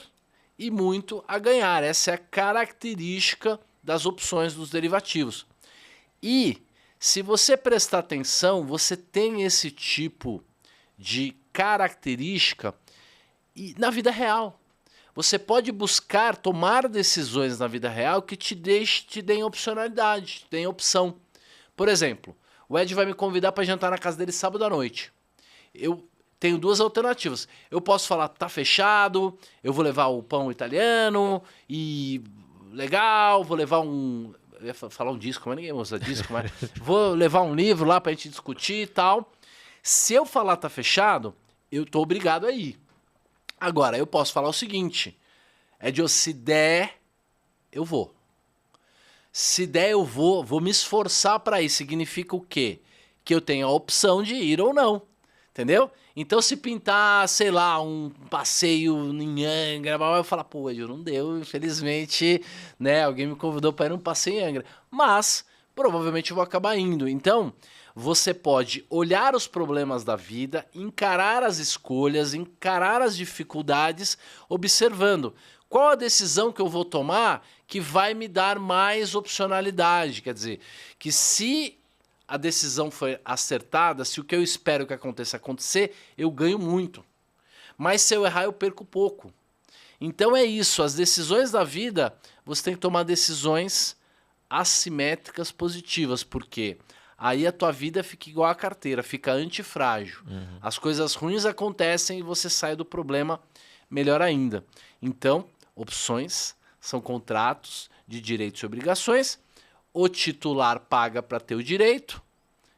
e muito a ganhar. Essa é a característica das opções dos derivativos. E, se você prestar atenção, você tem esse tipo de característica na vida real. Você pode buscar tomar decisões na vida real que te deem opcionalidade, te deem opção. Por exemplo, o Ed vai me convidar para jantar na casa dele sábado à noite. Eu tenho duas alternativas. Eu posso falar, tá fechado, eu vou levar o pão italiano e legal, vou levar um... Eu ia falar um disco, mas ninguém usa disco, mas vou levar um livro lá pra gente discutir e tal. Se eu falar tá fechado, eu tô obrigado a ir. Agora, eu posso falar o seguinte, se der, eu vou. Se der, eu vou me esforçar para ir. Significa o quê? Que eu tenho a opção de ir ou não. Entendeu? Então, se pintar, sei lá, um passeio em Angra, eu falar, pô, Ed, não deu, infelizmente, né? Alguém me convidou para ir num passeio em Angra. Mas, provavelmente, eu vou acabar indo. Então, você pode olhar os problemas da vida, encarar as escolhas, encarar as dificuldades, observando qual a decisão que eu vou tomar que vai me dar mais opcionalidade. Quer dizer, que se a decisão foi acertada, se o que eu espero que acontecer, eu ganho muito. Mas se eu errar, eu perco pouco. Então é isso, as decisões da vida, você tem que tomar decisões assimétricas positivas, porque aí a tua vida fica igual a carteira, fica antifrágil. As coisas ruins acontecem e você sai do problema melhor ainda. Então, opções são contratos de direitos e obrigações. O titular paga para ter o direito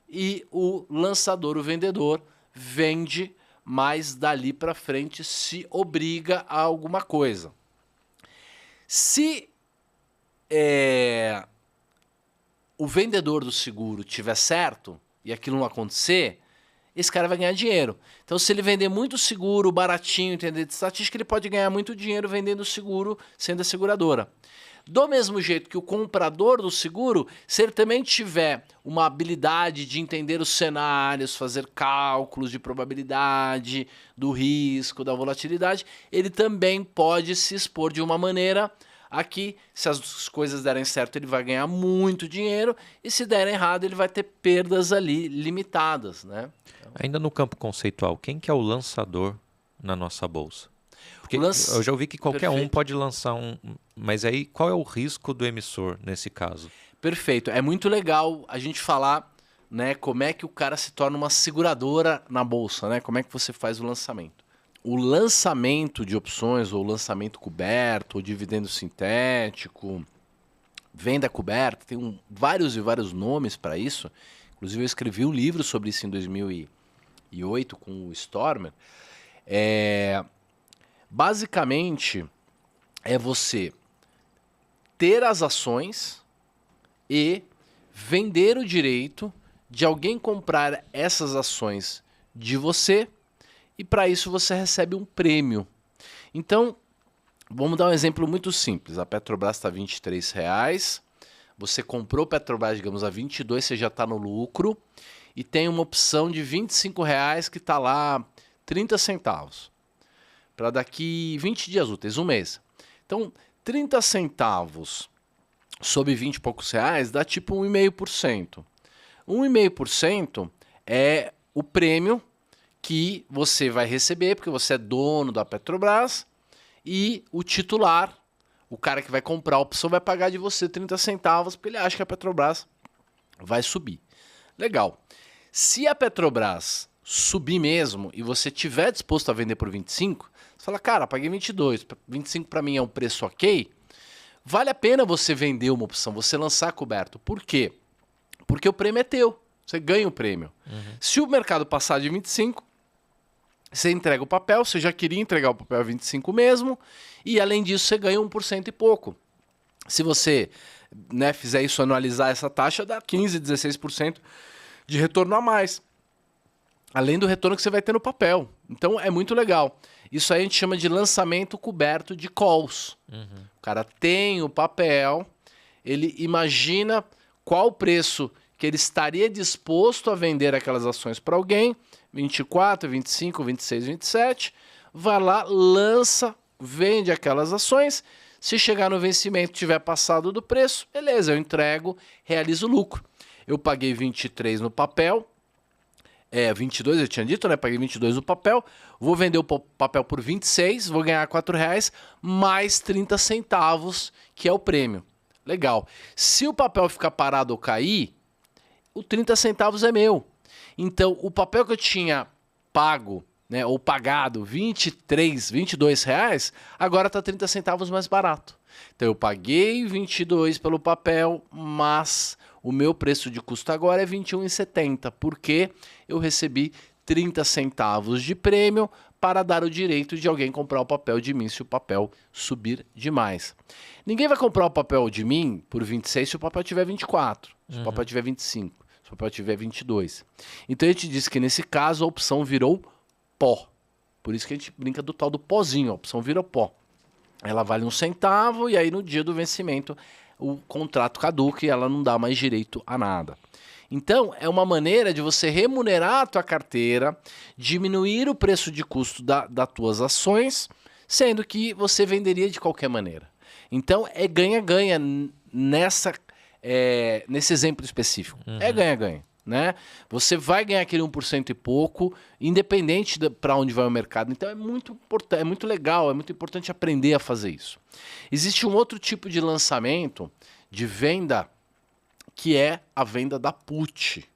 e o lançador, o vendedor, vende, mas dali para frente se obriga a alguma coisa. Se o vendedor do seguro tiver certo e aquilo não acontecer, esse cara vai ganhar dinheiro. Então, se ele vender muito seguro, baratinho, entender de estatística, ele pode ganhar muito dinheiro vendendo seguro, sendo a seguradora. Do mesmo jeito que o comprador do seguro, se ele também tiver uma habilidade de entender os cenários, fazer cálculos de probabilidade, do risco, da volatilidade, ele também pode se expor de uma maneira aqui, se as coisas derem certo, ele vai ganhar muito dinheiro, e se derem errado, ele vai ter perdas ali limitadas, né? Ainda no campo conceitual, quem que é o lançador na nossa bolsa? Porque eu já ouvi que qualquer um pode lançar mas aí qual é o risco do emissor nesse caso? Perfeito. É muito legal a gente falar, né, como é que o cara se torna uma seguradora na bolsa, né? Como é que você faz o lançamento? O lançamento de opções, ou lançamento coberto, ou dividendo sintético, venda coberta, tem vários e vários nomes para isso. Inclusive eu escrevi um livro sobre isso em 2008 com o Stormer. Basicamente, é você ter as ações e vender o direito de alguém comprar essas ações de você e para isso você recebe um prêmio. Então, vamos dar um exemplo muito simples. A Petrobras está R$ 23,00, você comprou Petrobras, digamos, a 22, você já está no lucro e tem uma opção de R$ 25,00 que está lá 30 centavos para daqui 20 dias úteis, um mês. Então, 30 centavos sobre 20 e poucos reais dá tipo 1,5%. 1,5% é o prêmio que você vai receber, porque você é dono da Petrobras, e o titular, o cara que vai comprar a opção, vai pagar de você 30 centavos, porque ele acha que a Petrobras vai subir. Legal. Se a Petrobras subir mesmo e você tiver disposto a vender por 25, você fala, cara, paguei 22, 25 para mim é um preço ok, vale a pena você vender uma opção, você lançar coberto. Por quê? Porque o prêmio é teu, você ganha o prêmio. Se o mercado passar de 25, você entrega o papel, você já queria entregar o papel a 25 mesmo, e além disso você ganha 1% e pouco. Se você, né, fizer isso, anualizar essa taxa, dá 15%, 16% de retorno a mais. Além do retorno que você vai ter no papel. Então é muito legal. Isso aí a gente chama de lançamento coberto de calls. O cara tem o papel, ele imagina qual o preço que ele estaria disposto a vender aquelas ações para alguém, 24, 25, 26, 27, vai lá, lança, vende aquelas ações, se chegar no vencimento tiver passado do preço, beleza, eu entrego, realizo lucro. Eu paguei 23 no papel, 22 eu tinha dito, né? Paguei 22 no papel, vou vender o papel por 26, vou ganhar R$4 mais 30 centavos, que é o prêmio. Legal. Se o papel ficar parado ou cair, o 30 centavos é meu. Então, o papel que eu tinha pago, né, ou pagado 23, 22 reais, agora está 30 centavos mais barato. Então, eu paguei 22 pelo papel, mas o meu preço de custo agora é 21,70, porque eu recebi 30 centavos de prêmio para dar o direito de alguém comprar o papel de mim se o papel subir demais. Ninguém vai comprar o papel de mim por 26 se o papel tiver 24, se o papel tiver 25. Se o papel tiver 22. Então a gente disse que nesse caso a opção virou pó. Por isso que a gente brinca do tal do pozinho, a opção virou pó. Ela vale 1 centavo e aí no dia do vencimento o contrato caduca e ela não dá mais direito a nada. Então é uma maneira de você remunerar a tua carteira, diminuir o preço de custo das tuas ações, sendo que você venderia de qualquer maneira. Então é ganha-ganha nesse exemplo específico. É ganha-ganha, né? Você vai ganhar aquele 1% e pouco, independente para onde vai o mercado. Então é muito importante, é muito legal, é muito importante aprender a fazer isso. Existe um outro tipo de lançamento, de venda, que é a venda da put.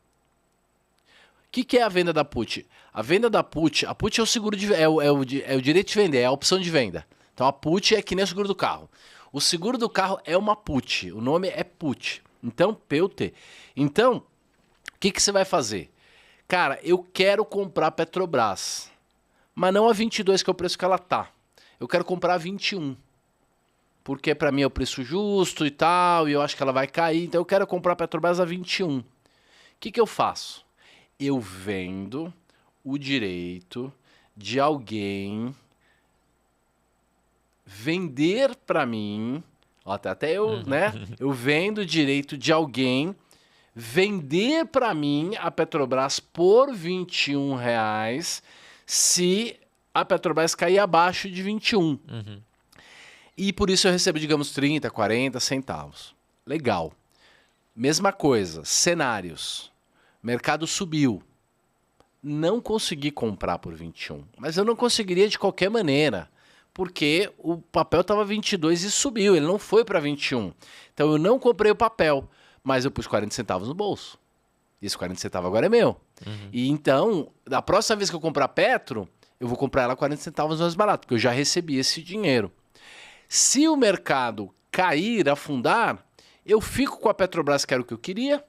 O que é a venda da put? A venda da put, a put é o seguro é o direito de vender, é a opção de venda. Então a put é que nem o seguro do carro. O seguro do carro é uma put, o nome é put. Então, PUT. Então, o que você vai fazer? Cara, eu quero comprar Petrobras, mas não a 22, que é o preço que ela tá. Eu quero comprar a 21, porque para mim é o preço justo e tal, e eu acho que ela vai cair, então eu quero comprar a Petrobras a 21. O que eu faço? Eu vendo o direito de alguém vender para mim, até eu, né? Eu vendo o direito de alguém vender para mim a Petrobras por R$21 se a Petrobras cair abaixo de 21. E por isso eu recebo, digamos, 30, 40 centavos. Legal. Mesma coisa, cenários. Mercado subiu. Não consegui comprar por 21, mas eu não conseguiria de qualquer maneira, porque o papel estava 22 e subiu, ele não foi para 21. Então eu não comprei o papel, mas eu pus 40 centavos no bolso. E esse 40 centavos agora é meu. E então, da próxima vez que eu comprar Petro, eu vou comprar ela 40 centavos mais barato, porque eu já recebi esse dinheiro. Se o mercado cair, afundar, eu fico com a Petrobras, que era o que eu queria,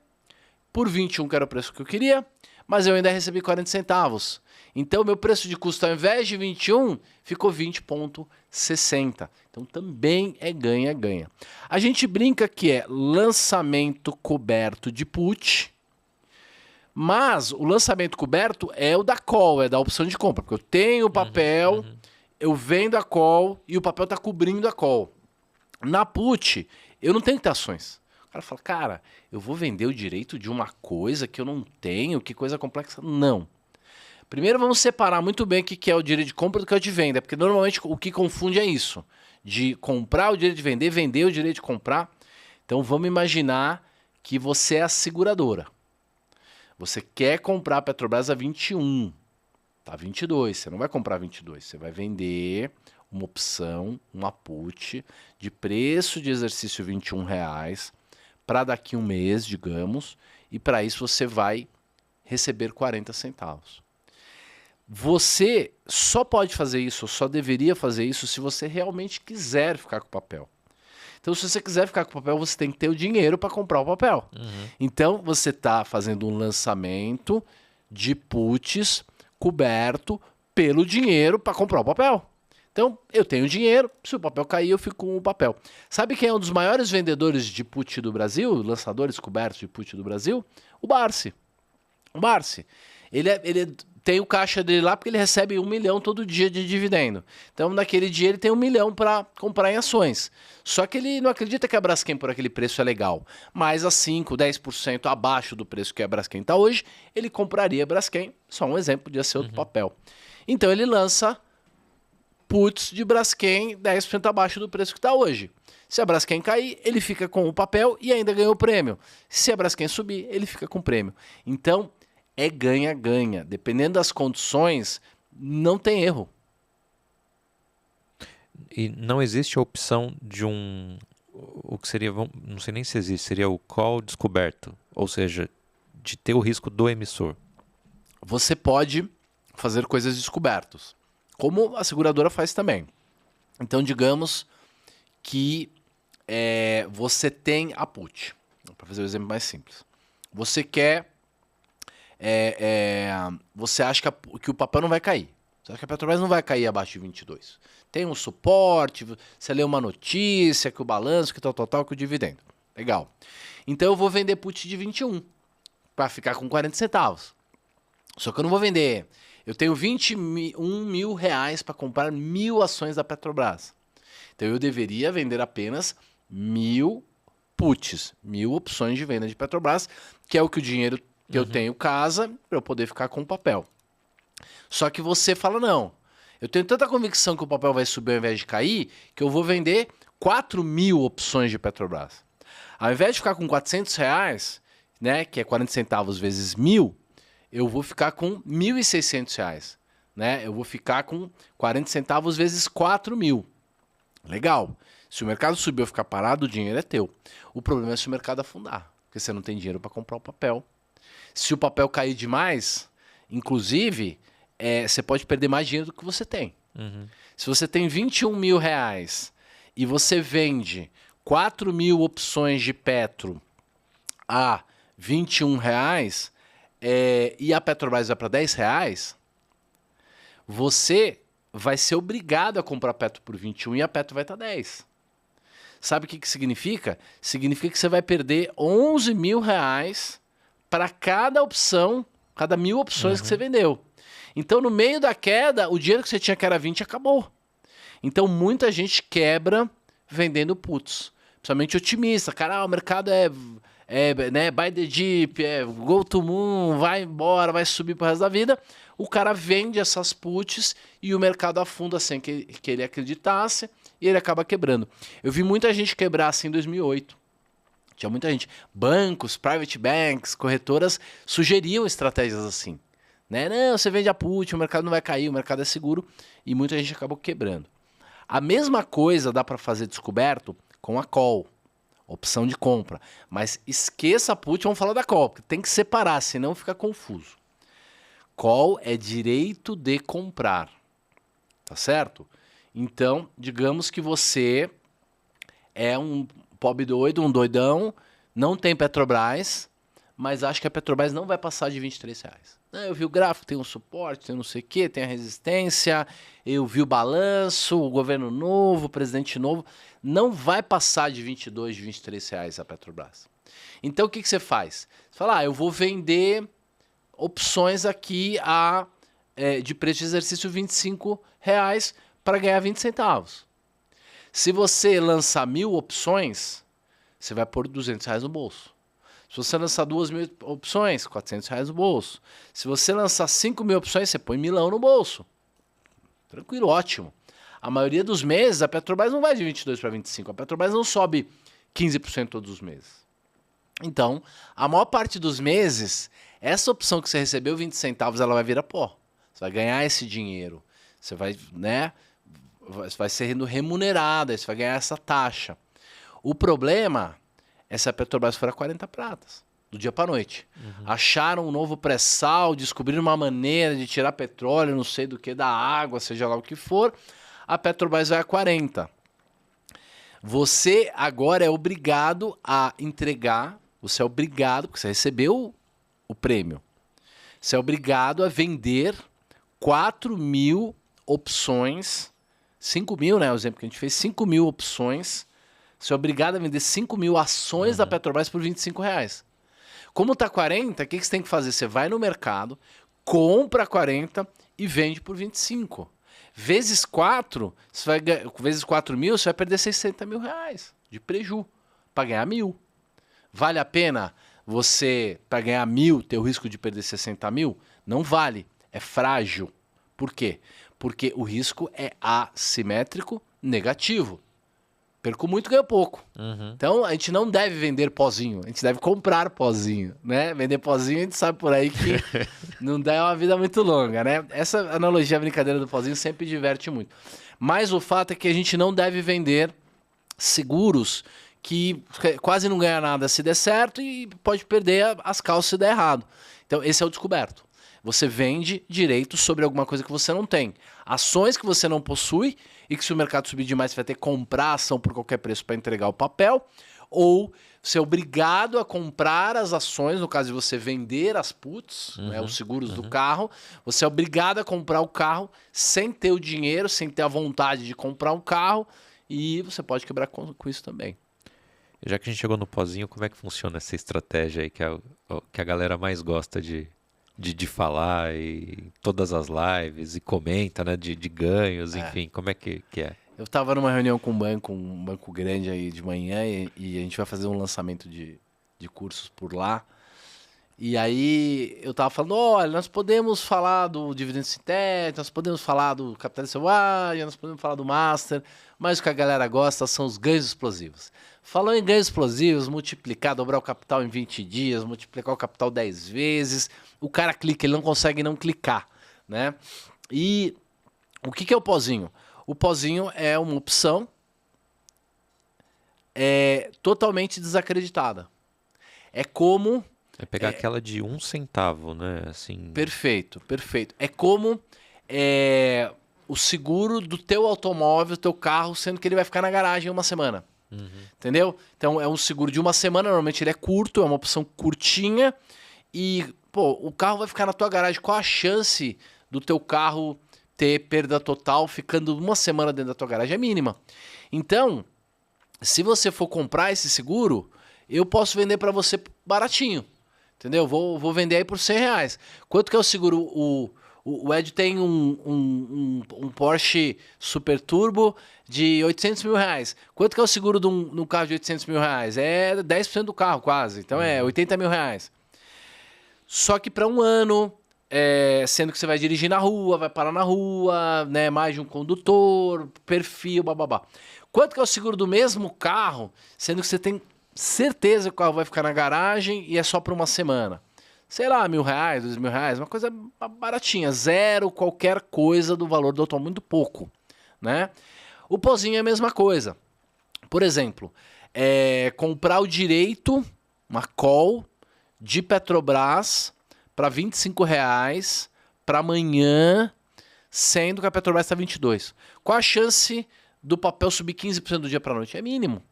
por 21, que era o preço que eu queria, mas eu ainda recebi 40 centavos. Então, meu preço de custo, ao invés de 21, ficou 20,60. Então, também é ganha-ganha. A gente brinca que é lançamento coberto de put, Mas o lançamento coberto é o da call, é da opção de compra. Porque eu tenho o papel, eu vendo a call e o papel está cobrindo a call. Na put, eu não tenho que ter ações. O cara fala, cara, eu vou vender o direito de uma coisa que eu não tenho, que coisa complexa. Não. Primeiro vamos separar muito bem o que é o direito de compra do que é o de venda, porque normalmente o que confunde é isso, de comprar o direito de vender, vender o direito de comprar. Então vamos imaginar que você é a seguradora. Você quer comprar a Petrobras a 21, tá 22, você não vai comprar a 22, você vai vender uma opção, uma put, de preço de exercício R$ 21, para daqui um mês, digamos, e para isso você vai receber 40 centavos. Você só pode fazer isso, só deveria fazer isso se você realmente quiser ficar com o papel. Então, se você quiser ficar com o papel, você tem que ter o dinheiro para comprar o papel. Então, você está fazendo um lançamento de puts coberto pelo dinheiro para comprar o papel. Então, eu tenho dinheiro, se o papel cair, eu fico com o papel. Sabe quem é um dos maiores vendedores de put do Brasil, lançadores cobertos de put do Brasil? O Barsi. O Barsi. Ele tem o caixa dele lá porque ele recebe 1 milhão todo dia de dividendo. Então, naquele dia, ele tem 1 milhão para comprar em ações. Só que ele não acredita que a Braskem por aquele preço é legal. Mas a 5%, 10% abaixo do preço que a Braskem está hoje, ele compraria a Braskem. Só um exemplo, podia ser outro papel. Então, ele lança puts de Braskem 10% abaixo do preço que está hoje. Se a Braskem cair, ele fica com o papel e ainda ganha o prêmio. Se a Braskem subir, ele fica com o prêmio. Então, é ganha-ganha. Dependendo das condições, não tem erro. E não existe a opção de o que seria, não sei nem se existe, seria o call descoberto. Ou seja, de ter o risco do emissor. Você pode fazer coisas descobertas, como a seguradora faz também. Então, digamos que você tem a put. Para fazer o exemplo mais simples. Você quer... você acha que o papel não vai cair. Você acha que a Petrobras não vai cair abaixo de 22. Tem um suporte, você lê uma notícia, que o balanço, que tal, que o dividendo. Legal. Então eu vou vender put de 21 para ficar com 40 centavos. Só que eu não vou vender. Eu tenho R$21 mil para comprar 1.000 ações da Petrobras. Então eu deveria vender apenas 1.000 puts, 1.000 opções de venda de Petrobras, que é o que o dinheiro que eu tenho casa para eu poder ficar com o papel. Só que você fala, não, eu tenho tanta convicção que o papel vai subir ao invés de cair, que eu vou vender 4.000 opções de Petrobras. Ao invés de ficar com R$400, né, que é 40 centavos vezes 1.000, eu vou ficar com R$1.600, né? Eu vou ficar com 40 centavos vezes 4.000. Legal. Se o mercado subir ou ficar parado, o dinheiro é teu. O problema é se o mercado afundar, porque você não tem dinheiro para comprar o papel. Se o papel cair demais, inclusive, você pode perder mais dinheiro do que você tem. Se você tem R$21 mil e você vende 4.000 opções de Petro a R$21, e a Petrobras vai para R$10, você vai ser obrigado a comprar Petro por 21 e a Petro vai estar 10. Sabe o que significa? Significa que você vai perder R$11 mil para cada opção, cada 1.000 opções que você vendeu. Então, no meio da queda, o dinheiro que você tinha que era 20 acabou. Então, muita gente quebra vendendo puts. Principalmente otimista. Cara, o mercado né, buy the dip, go to moon, vai embora, vai subir pro resto da vida. O cara vende essas puts e o mercado afunda sem que ele acreditasse e ele acaba quebrando. Eu vi muita gente quebrar assim em 2008. Tinha muita gente. Bancos, private banks, corretoras sugeriam estratégias assim. Né? Não, você vende a put, o mercado não vai cair, o mercado é seguro. E muita gente acabou quebrando. A mesma coisa dá para fazer descoberto com a call. Opção de compra. Mas esqueça a put, vamos falar da call, porque tem que separar, senão fica confuso. Call é direito de comprar. Tá certo? Então, digamos que você é um pobre doido, um doidão, não tem Petrobras, mas acha que a Petrobras não vai passar de R$23. Eu vi o gráfico, tem um suporte, tem não sei o quê, tem a resistência, eu vi o balanço, o governo novo, o presidente novo, não vai passar de 22, de R$23 a Petrobras. Então o que você faz? Você fala, eu vou vender opções aqui de preço de exercício R$25 para ganhar 20 centavos. Se você lançar 1.000 opções, você vai pôr R$200 no bolso. Se você lançar 2.000 opções, R$400 no bolso. Se você lançar 5.000 opções, você põe R$1.000 no bolso. Tranquilo, ótimo. A maioria dos meses, a Petrobras não vai de 22 para 25. A Petrobras não sobe 15% todos os meses. Então, a maior parte dos meses, essa opção que você recebeu 20 centavos, ela vai virar pó. Você vai ganhar esse dinheiro. Você vai, né? Vai ser remunerada, você vai ganhar essa taxa. O problema é se a Petrobras for a 40 pratas, do dia para noite. Acharam um novo pré-sal, descobriram uma maneira de tirar petróleo, não sei do que, da água, seja lá o que for, a Petrobras vai a 40. Você agora é obrigado a entregar, você é obrigado, porque você recebeu o prêmio, você é obrigado a vender 4.000 opções, 5.000, né? O exemplo que a gente fez, 5.000 opções. Você é obrigado a vender 5.000 ações da Petrobras por R$25. Como tá 40, o que você tem que fazer? Você vai no mercado, compra 40 e vende por 25. Vezes 4, vezes 4.000, você vai perder R$60 mil de preju para ganhar 1.000. Vale a pena você, para ganhar 1.000, ter o risco de perder 60 mil? Não vale. É frágil. Por quê? Porque o risco é assimétrico negativo. Perco muito, ganho pouco. Então, a gente não deve vender pozinho. A gente deve comprar pozinho, né? Vender pozinho, a gente sabe por aí que não dá uma vida muito longa, né? Essa analogia, a brincadeira do pozinho sempre diverte muito. Mas o fato é que a gente não deve vender seguros que quase não ganha nada se der certo e pode perder as calças se der errado. Então, esse é o descoberto. Você vende direitos sobre alguma coisa que você não tem. Ações que você não possui e que se o mercado subir demais você vai ter que comprar a ação por qualquer preço para entregar o papel. Ou você é obrigado a comprar as ações, no caso de você vender as puts, né, os seguros do carro. Você é obrigado a comprar o carro sem ter o dinheiro, sem ter a vontade de comprar um carro. E você pode quebrar com isso também. Já que a gente chegou no pozinho, como é que funciona essa estratégia aí que a galera mais gosta de falar e todas as lives e comenta, né, de ganhos, enfim, como é que é? Eu estava numa reunião com um banco grande aí de manhã e a gente vai fazer um lançamento de cursos por lá. E aí eu tava falando, olha, nós podemos falar do dividendo sintético, nós podemos falar do capital selvagem, nós podemos falar do master, mas o que a galera gosta são os ganhos explosivos. Falou em ganhos explosivos, multiplicar, dobrar o capital em 20 dias, multiplicar o capital 10 vezes, o cara clica, ele não consegue não clicar, né? E o que é o pozinho? O pozinho é uma opção totalmente desacreditada. É como... É pegar aquela de 1 centavo, né? Assim... Perfeito, perfeito. É como o seguro do teu automóvel, do teu carro, sendo que ele vai ficar na garagem uma semana. Entendeu? Então é um seguro de uma semana, normalmente ele é curto, é uma opção curtinha e, pô, o carro vai ficar na tua garagem. Qual a chance do teu carro ter perda total ficando uma semana dentro da tua garagem? É mínima. Então, se você for comprar esse seguro, eu posso vender para você baratinho. Entendeu? Vou vender aí por R$100. Quanto que é o seguro? O Ed tem um Porsche Super Turbo de R$800 mil. Quanto que é o seguro de um carro de R$800 mil? É 10% do carro quase. Então é R$80 mil. Só que para um ano, sendo que você vai dirigir na rua, vai parar na rua, né, mais de um condutor, perfil, bababá. Quanto que é o seguro do mesmo carro, sendo que você tem certeza que o carro vai ficar na garagem e é só por uma semana? Sei lá, R$1.000, R$2.000, uma coisa baratinha, zero qualquer coisa do valor do automóvel, muito pouco, né? O pozinho é a mesma coisa. Por exemplo, comprar o direito, uma call de Petrobras para R$25 para amanhã, sendo que a Petrobras está 22. Qual a chance do papel subir 15% do dia para a noite? É mínimo.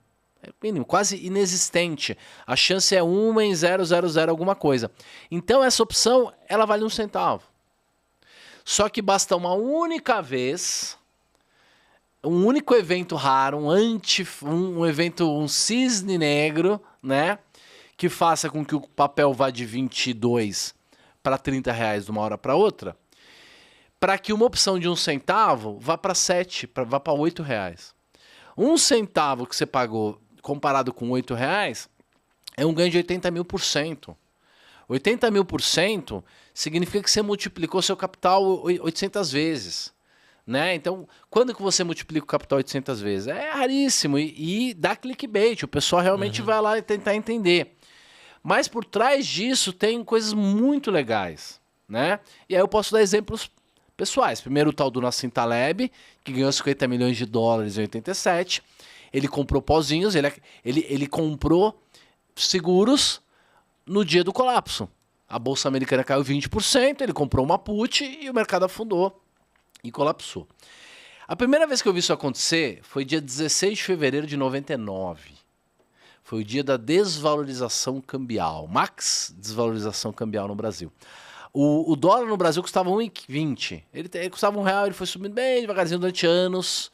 É mínimo, quase inexistente. A chance é 1 em 000 alguma coisa. Então essa opção, ela vale 1 centavo. Só que basta uma única vez, um único evento raro, um evento, um cisne negro, né? Que faça com que o papel vá de 22 para R$30 de uma hora para outra, para que uma opção de 1 centavo vá para 7, vá para R$8. 1 centavo que você pagou comparado com R$8 é um ganho de 80.000%. 80.000% significa que você multiplicou seu capital 800 vezes. Né? Então, quando que você multiplica o capital 800 vezes? É raríssimo e dá clickbait. O pessoal realmente vai lá e tentar entender. Mas por trás disso tem coisas muito legais. Né? E aí eu posso dar exemplos pessoais. Primeiro o tal do Nassim Taleb, que ganhou 50 milhões de dólares em 87. Ele comprou pozinhos, ele comprou seguros no dia do colapso. A Bolsa Americana caiu 20%, ele comprou uma put e o mercado afundou e colapsou. A primeira vez que eu vi isso acontecer foi dia 16 de fevereiro de 99. Foi o dia da desvalorização cambial, max desvalorização cambial no Brasil. O dólar no Brasil custava 1,20. Ele custava R$1, ele foi subindo bem devagarzinho durante anos.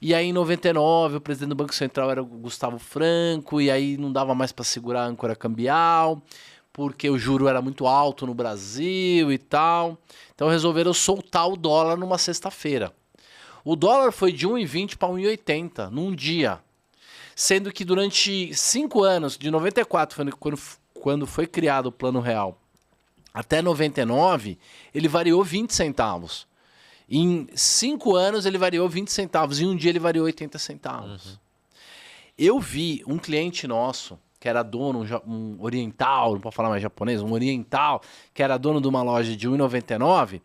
E aí em 99 o presidente do Banco Central era o Gustavo Franco, e aí não dava mais para segurar a âncora cambial, porque o juro era muito alto no Brasil e tal. Então resolveram soltar o dólar numa sexta-feira. O dólar foi de 1,20 para 1,80 num dia. Sendo que durante 5 anos, de 94, quando foi criado o Plano Real, até 99, ele variou 20 centavos. Em 5 anos ele variou 20 centavos, e um dia ele variou 80 centavos. Eu vi um cliente nosso, que era dono, um oriental, não pode falar mais japonês, um oriental, que era dono de uma loja de 1,99,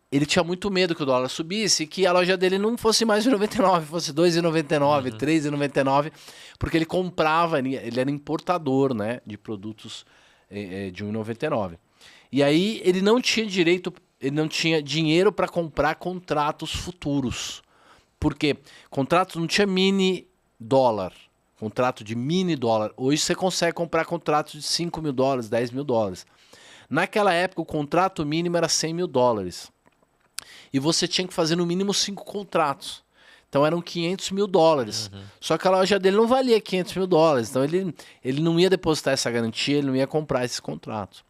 ele tinha muito medo que o dólar subisse e que a loja dele não fosse mais 1,99, fosse 2,99, 3,99, porque ele comprava, ele era importador, né, de produtos de 1,99. E aí ele não tinha dinheiro para comprar contratos futuros. Por quê? Contrato não tinha mini dólar, contrato de mini dólar. Hoje você consegue comprar contratos de 5 mil dólares, 10 mil dólares. Naquela época o contrato mínimo era 100 mil dólares. E você tinha que fazer no mínimo 5 contratos. Então eram 500 mil dólares. Só que a loja dele não valia 500 mil dólares. Então ele não ia depositar essa garantia, ele não ia comprar esses contratos.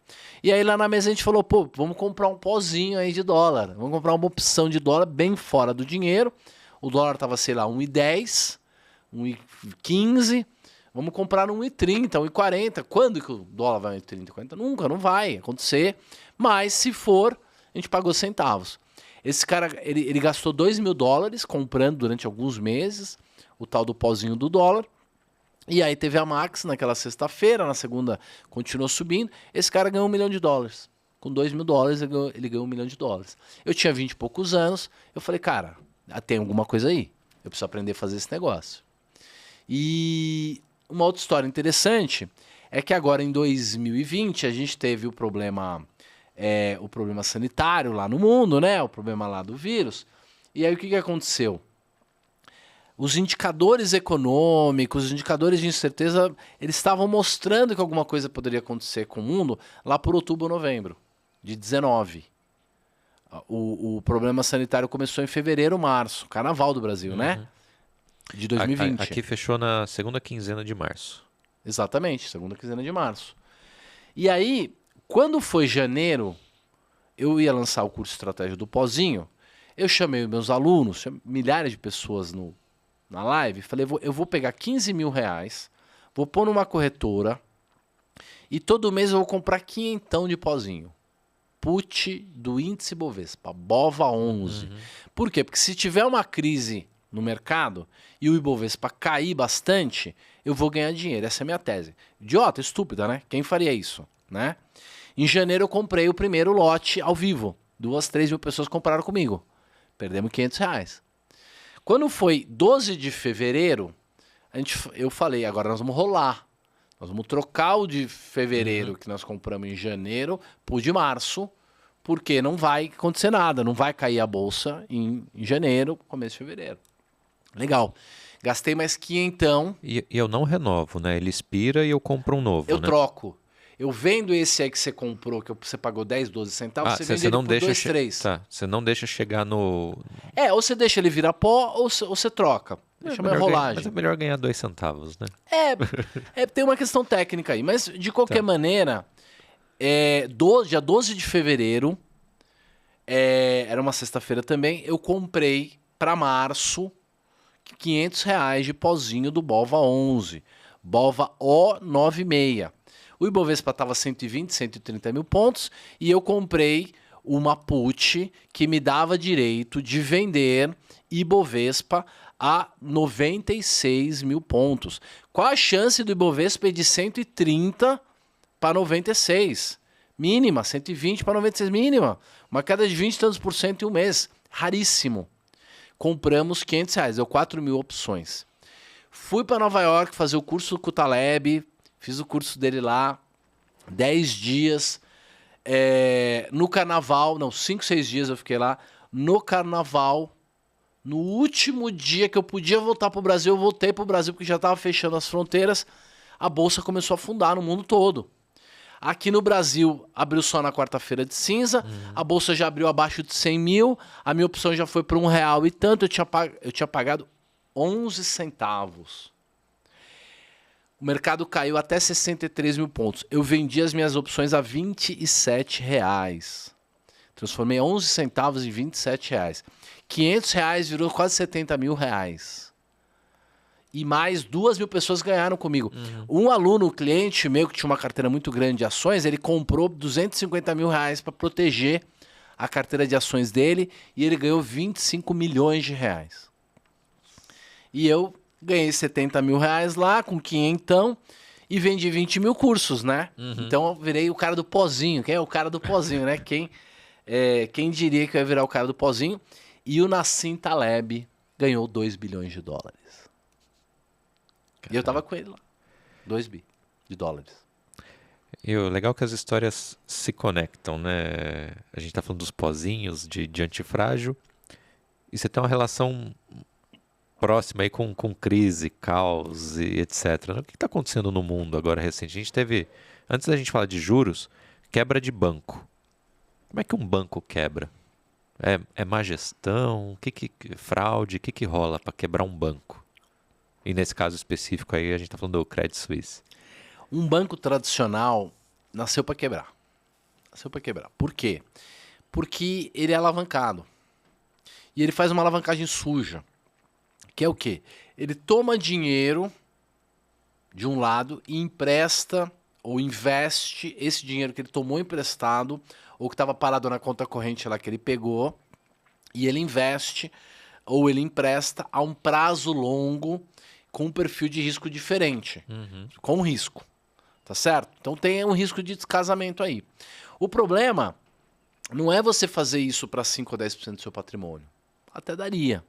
E aí lá na mesa a gente falou, pô, vamos comprar um pozinho aí de dólar. Vamos comprar uma opção de dólar bem fora do dinheiro. O dólar estava, sei lá, 1,10, 1,15. Vamos comprar no 1,30, 1,40. Quando que o dólar vai 1,30, 1,40? Nunca, não vai acontecer. Mas se for, a gente pagou centavos. Esse cara, ele gastou 2 mil dólares comprando durante alguns meses o tal do pozinho do dólar. E aí teve a Max naquela sexta-feira, na segunda continuou subindo. Esse cara ganhou $1 milhão. Com 2 mil dólares ele ganhou $1 milhão. Eu tinha 20 e poucos anos, eu falei, cara, tem alguma coisa aí. Eu preciso aprender a fazer esse negócio. E uma outra história interessante é que agora em 2020 a gente teve o problema sanitário lá no mundo, né? O problema lá do vírus. E aí o que aconteceu? Os indicadores econômicos, os indicadores de incerteza, eles estavam mostrando que alguma coisa poderia acontecer com o mundo lá por outubro, novembro de 19. O problema sanitário começou em fevereiro, março, carnaval do Brasil, né? De 2020. Aqui fechou na segunda quinzena de março. Exatamente, segunda quinzena de março. E aí, quando foi janeiro, eu ia lançar o curso de estratégia do Pozinho, eu chamei meus alunos, milhares de pessoas na live, falei, eu vou pegar 15 mil reais, vou pôr numa corretora e todo mês eu vou comprar 500 de pozinho. Put do índice Bovespa, BOVA 11. Por quê? Porque se tiver uma crise no mercado e o Ibovespa cair bastante, eu vou ganhar dinheiro. Essa é a minha tese. Idiota, estúpida, né? Quem faria isso, né? Em janeiro eu comprei o primeiro lote ao vivo. 2, 3 mil pessoas compraram comigo. Perdemos 500 reais. Quando foi 12 de fevereiro, eu falei, agora nós vamos rolar. Nós vamos trocar o de fevereiro que nós compramos em janeiro por de março, porque não vai acontecer nada, não vai cair a bolsa em janeiro, começo de fevereiro. Legal. Gastei mais 500. E eu não renovo, né? Ele expira e eu compro um novo, Eu né? troco. Eu vendo esse aí que você comprou, que você pagou 10, 12 centavos, você vende ele por 2, 3. Tá, você não deixa chegar no... Ou você deixa ele virar pó, ou você troca. Deixa uma enrolagem. Mas é melhor ganhar 2 centavos, né? Tem uma questão técnica aí. Mas, de qualquer maneira, dia 12 de fevereiro, era uma sexta-feira também, eu comprei para março R$ 500 de pozinho do BOVA 11, BOVA O96. O Ibovespa estava 120, 130 mil pontos e eu comprei uma put que me dava direito de vender Ibovespa a 96 mil pontos. Qual a chance do Ibovespa ir de 130 para 96? Mínima, 120 para 96, mínima. Uma queda de 20 e tantos por cento em um mês. Raríssimo. Compramos R$ 500, deu 4 mil opções. Fui para Nova York fazer o curso com o Taleb, fiz o curso dele lá, 10 dias. No carnaval, 5, 6 dias eu fiquei lá. No carnaval, no último dia que eu podia voltar para o Brasil, eu voltei para o Brasil porque já estava fechando as fronteiras. A bolsa começou a afundar no mundo todo. Aqui no Brasil, abriu só na quarta-feira de cinza, a bolsa já abriu abaixo de 100 mil, a minha opção já foi para R$1 e tanto, eu tinha pagado 11 centavos. O mercado caiu até 63 mil pontos. Eu vendi as minhas opções a R$27. Transformei 11 centavos em R$27. R$500 virou quase 70 mil reais. E mais 2 mil pessoas ganharam comigo. Um aluno, um cliente meu que tinha uma carteira muito grande de ações, ele comprou 250 mil reais para proteger a carteira de ações dele e ele ganhou 25 milhões de reais. E eu ganhei 70 mil reais lá com 500 e vendi 20 mil cursos, né? Então eu virei o cara do pozinho. Quem é o cara do pozinho, né? Quem diria que eu ia virar o cara do pozinho? E o Nassim Taleb ganhou 2 bilhões de dólares. E eu tava com ele lá. 2 bi de dólares. E o legal é que as histórias se conectam, né? A gente tá falando dos pozinhos de antifrágil. E você tem uma relação próxima aí com crise, caos e etc. O que está acontecendo no mundo agora recente? A gente teve, antes da gente falar de juros, quebra de banco. Como é que um banco quebra? É má gestão? Fraude? O que rola para quebrar um banco? E nesse caso específico aí, a gente está falando do Credit Suisse. Um banco tradicional nasceu para quebrar. Por quê? Porque ele é alavancado. E ele faz uma alavancagem suja. Que é o quê? Ele toma dinheiro de um lado e empresta ou investe esse dinheiro que ele tomou emprestado ou que estava parado na conta corrente lá que ele pegou e ele investe ou ele empresta a um prazo longo com um perfil de risco diferente, com risco, tá certo? Então tem um risco de descasamento aí. O problema não é você fazer isso para 5 ou 10% do seu patrimônio. Até daria.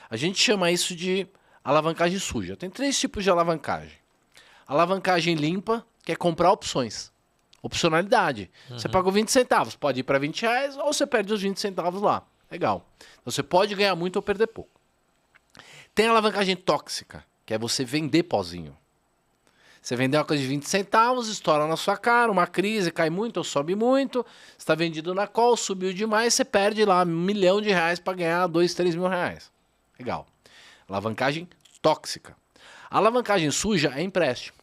A gente chama isso de alavancagem suja. Tem 3 tipos de alavancagem. Alavancagem limpa, que é comprar opções. Opcionalidade. Você pagou 20 centavos, pode ir para R$20 ou você perde os 20 centavos lá. Legal. Então você pode ganhar muito ou perder pouco. Tem alavancagem tóxica, que é você vender pozinho. Você vendeu uma coisa de 20 centavos, estoura na sua cara, uma crise, cai muito ou sobe muito, você está vendido na call, subiu demais, você perde lá R$1 milhão para ganhar 2, 3 mil reais. Legal. Alavancagem tóxica. A alavancagem suja é empréstimo.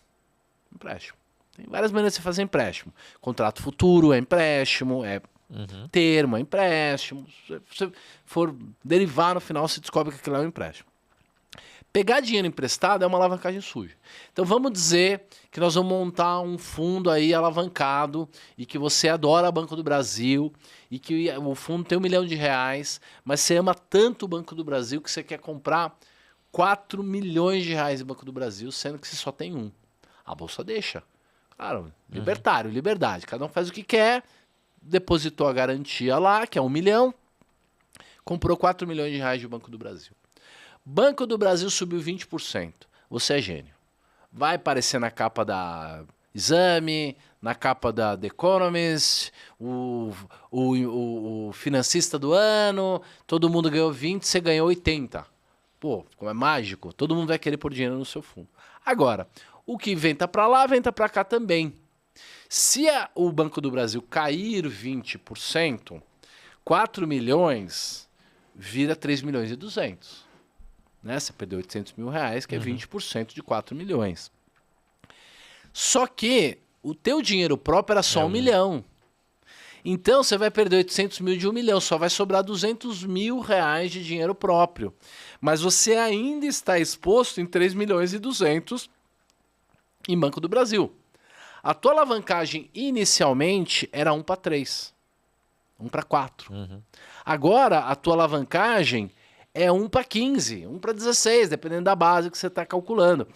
Empréstimo. Tem várias maneiras de você fazer empréstimo. Contrato futuro é empréstimo, termo é empréstimo. Se você for derivar no final, você descobre que aquilo é um empréstimo. Pegar dinheiro emprestado é uma alavancagem suja. Então vamos dizer que nós vamos montar um fundo aí alavancado e que você adora Banco do Brasil e que o fundo tem R$1 milhão, mas você ama tanto o Banco do Brasil que você quer comprar R$4 milhões em Banco do Brasil, sendo que você só tem um. A bolsa deixa. Claro, libertário, liberdade. Cada um faz o que quer, depositou a garantia lá, que é R$1 milhão, comprou R$4 milhões de Banco do Brasil. Banco do Brasil subiu 20%. Você é gênio. Vai aparecer na capa da Exame, na capa da The Economist, o financista do ano, todo mundo ganhou 20, você ganhou 80. Pô, como é mágico, todo mundo vai querer pôr dinheiro no seu fundo. Agora, o que venta para lá, venta para cá também. Se o Banco do Brasil cair 20%, 4 milhões vira 3 milhões e 200. Né? Você perdeu 800 mil reais, que é 20% de 4 milhões. Só que o teu dinheiro próprio era só 1 milhão. Então você vai perder 800 mil de 1 milhão, só vai sobrar 200 mil reais de dinheiro próprio. Mas você ainda está exposto em 3 milhões e 200 em Banco do Brasil. A tua alavancagem inicialmente era 1 para 3, 1 para 4. Agora a tua alavancagem é 1 para 15, 1 para 16, dependendo da base que você está calculando.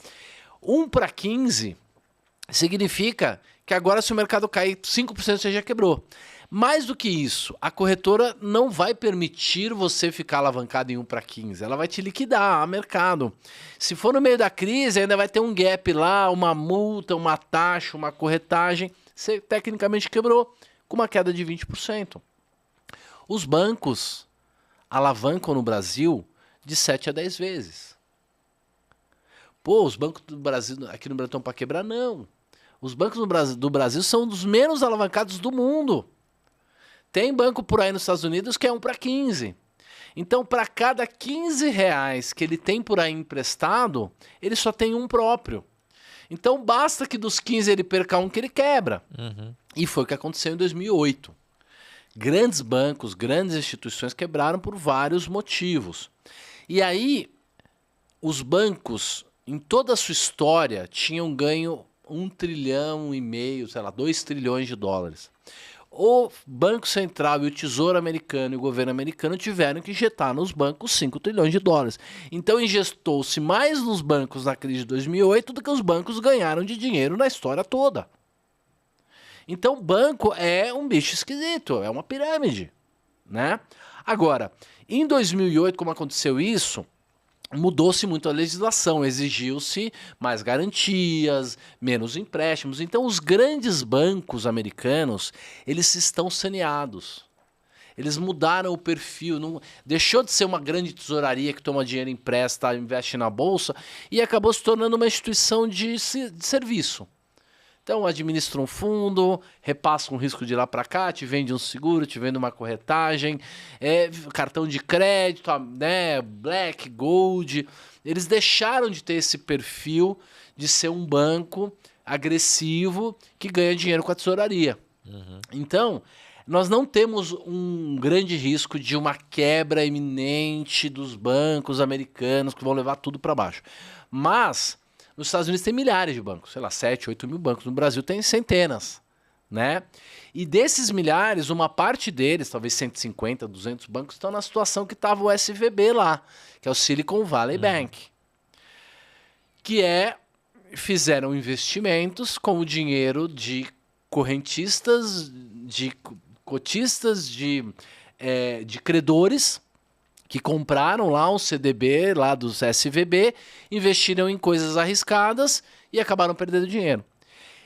1 para 15 significa que agora se o mercado cair 5% você já quebrou. Mais do que isso, a corretora não vai permitir você ficar alavancado em 1 para 15. Ela vai te liquidar a mercado. Se for no meio da crise, ainda vai ter um gap lá, uma multa, uma taxa, uma corretagem. Você tecnicamente quebrou com uma queda de 20%. Os bancos alavancam no Brasil de 7 a 10 vezes. Pô, os bancos do Brasil, aqui no Brasil estão para quebrar? Não. Os bancos do Brasil são dos menos alavancados do mundo. Tem banco por aí nos Estados Unidos que é 1 para 15. Então, para cada 15 reais que ele tem por aí emprestado, ele só tem um próprio. Então, basta que dos 15 ele perca um que ele quebra. E foi o que aconteceu em 2008. Grandes bancos, grandes instituições quebraram por vários motivos. E aí, os bancos, em toda a sua história, tinham ganho 1,5 trilhão, sei lá, 2 trilhões de dólares. O Banco Central e o Tesouro Americano e o governo americano tiveram que injetar nos bancos 5 trilhões de dólares. Então injetou-se mais nos bancos na crise de 2008 do que os bancos ganharam de dinheiro na história toda. Então banco é um bicho esquisito, é uma pirâmide, né? Agora, em 2008, como aconteceu isso, mudou-se muito a legislação, exigiu-se mais garantias, menos empréstimos. Então os grandes bancos americanos, eles estão saneados. Eles mudaram o perfil, deixou de ser uma grande tesouraria que toma dinheiro, empresta, investe na bolsa e acabou se tornando uma instituição de serviço. Então administra um fundo, repassa um risco de lá para cá, te vende um seguro, te vende uma corretagem, cartão de crédito, né, Black, Gold. Eles deixaram de ter esse perfil de ser um banco agressivo que ganha dinheiro com a tesouraria. Então, nós não temos um grande risco de uma quebra iminente dos bancos americanos que vão levar tudo para baixo. Mas nos Estados Unidos tem milhares de bancos, sei lá, 7, 8 mil bancos. No Brasil tem centenas, né? E desses milhares, uma parte deles, talvez 150, 200 bancos, estão na situação que estava o SVB lá, que é o Silicon Valley Bank. Que fizeram investimentos com o dinheiro de correntistas, de cotistas, de credores, que compraram lá um CDB lá dos SVB, investiram em coisas arriscadas e acabaram perdendo dinheiro.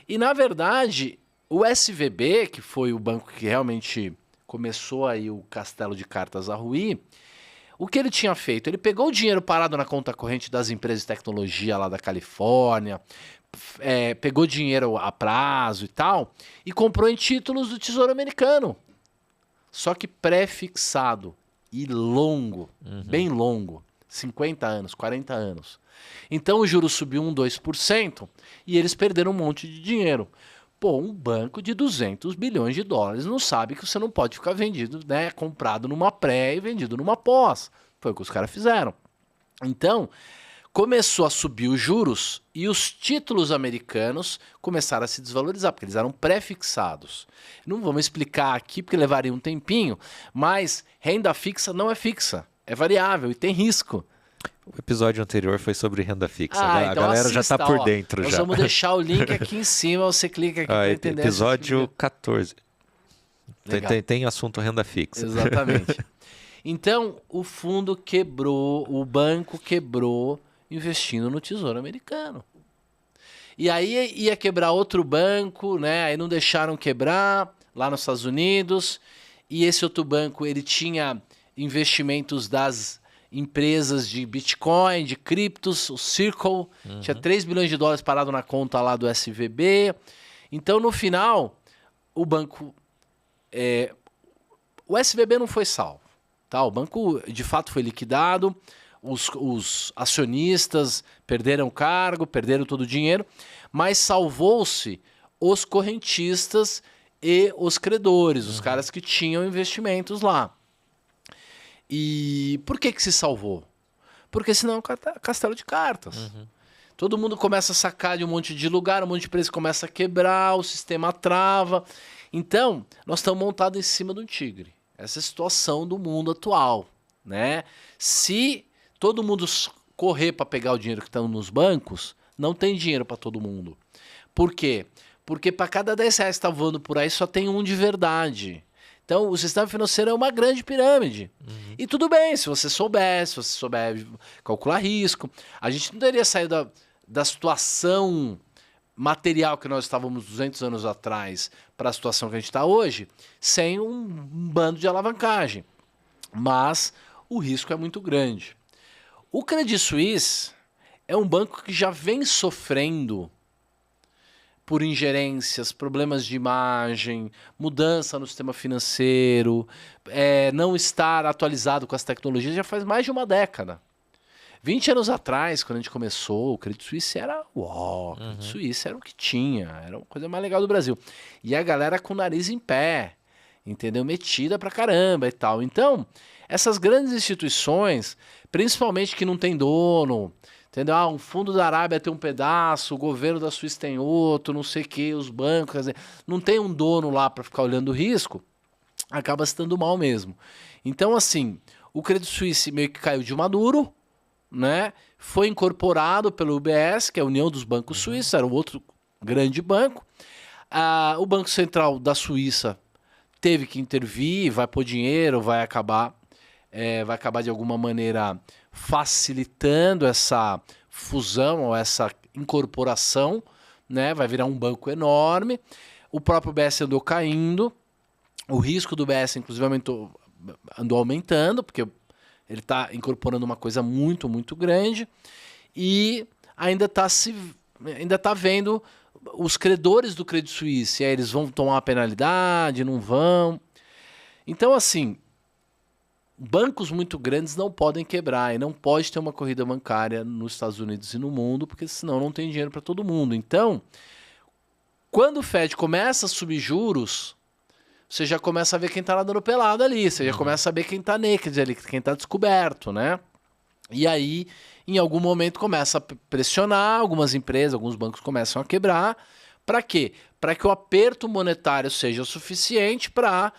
E, na verdade, o SVB, que foi o banco que realmente começou aí o castelo de cartas a ruir, o que ele tinha feito? Ele pegou o dinheiro parado na conta corrente das empresas de tecnologia lá da Califórnia, pegou dinheiro a prazo e tal, e comprou em títulos do Tesouro Americano. Só que pré-fixado. E longo, bem longo, 50 anos, 40 anos. Então o juro subiu 2% e eles perderam um monte de dinheiro. Pô, um banco de 200 bilhões de dólares não sabe que você não pode ficar vendido, né, comprado numa pré e vendido numa pós. Foi o que os caras fizeram. Então, começou a subir os juros e os títulos americanos começaram a se desvalorizar, porque eles eram pré-fixados. Não vamos explicar aqui, porque levaria um tempinho, mas renda fixa não é fixa, é variável e tem risco. O episódio anterior foi sobre renda fixa. Então a galera assista, já está por dentro. Nós já. vamos deixar o link aqui em cima, você clica aqui para entender. Episódio 14. Tem assunto renda fixa. Exatamente. Então, o fundo quebrou, o banco quebrou, investindo no Tesouro Americano. E aí ia quebrar outro banco, né? Aí não deixaram quebrar lá nos Estados Unidos. E esse outro banco, ele tinha investimentos das empresas de Bitcoin, de criptos, o Circle, tinha 3 bilhões de dólares parado na conta lá do SVB. Então, no final, o banco... o SVB não foi salvo. Tá? O banco, de fato, foi liquidado. Os acionistas perderam o cargo, perderam todo o dinheiro, mas salvou-se os correntistas e os credores, os caras que tinham investimentos lá. E por que se salvou? Porque senão é um castelo de cartas. Todo mundo começa a sacar de um monte de lugar, um monte de empresa começa a quebrar, o sistema trava. Então, nós estamos montados em cima de um tigre. Essa é a situação do mundo atual, né? Se todo mundo correr para pegar o dinheiro que está nos bancos, não tem dinheiro para todo mundo. Por quê? Porque para cada 10 reais que está voando por aí, só tem um de verdade. Então, o sistema financeiro é uma grande pirâmide. E tudo bem, se você souber calcular risco. A gente não teria saído da situação material que nós estávamos 200 anos atrás para a situação que a gente está hoje, sem um bando de alavancagem. Mas o risco é muito grande. O Credit Suisse é um banco que já vem sofrendo por ingerências, problemas de imagem, mudança no sistema financeiro, não estar atualizado com as tecnologias já faz mais de uma década. 20 anos atrás, quando a gente começou, o Credit Suisse era o Credit Suisse era o que tinha, era a coisa mais legal do Brasil. E a galera com o nariz em pé, entendeu? Metida pra caramba e tal. Então, essas grandes instituições, principalmente que não tem dono, entendeu? Um fundo da Arábia tem um pedaço, o governo da Suíça tem outro, não sei o que, os bancos, quer dizer, não tem um dono lá para ficar olhando o risco, acaba se dando mal mesmo. Então, assim, o Credit Suisse meio que caiu de maduro, né? Foi incorporado pelo UBS, que é a União dos Bancos Suíços, era um outro grande banco. O Banco Central da Suíça teve que intervir, vai pôr dinheiro, vai acabar de alguma maneira facilitando essa fusão ou essa incorporação, né? Vai virar um banco enorme. O próprio BS andou caindo, o risco do BS, inclusive, andou aumentando, porque ele está incorporando uma coisa muito, muito grande e ainda está vendo os credores do Credit Suisse. Aí eles vão tomar uma penalidade, não vão. Então, assim, bancos muito grandes não podem quebrar e não pode ter uma corrida bancária nos Estados Unidos e no mundo, porque senão não tem dinheiro para todo mundo. Então, quando o Fed começa a subir juros, você já começa a ver quem está nadando pelado ali, você já começa a saber quem está naked ali, quem está descoberto, né? E aí, em algum momento, começa a pressionar, algumas empresas, alguns bancos começam a quebrar. Para quê? Para que o aperto monetário seja o suficiente para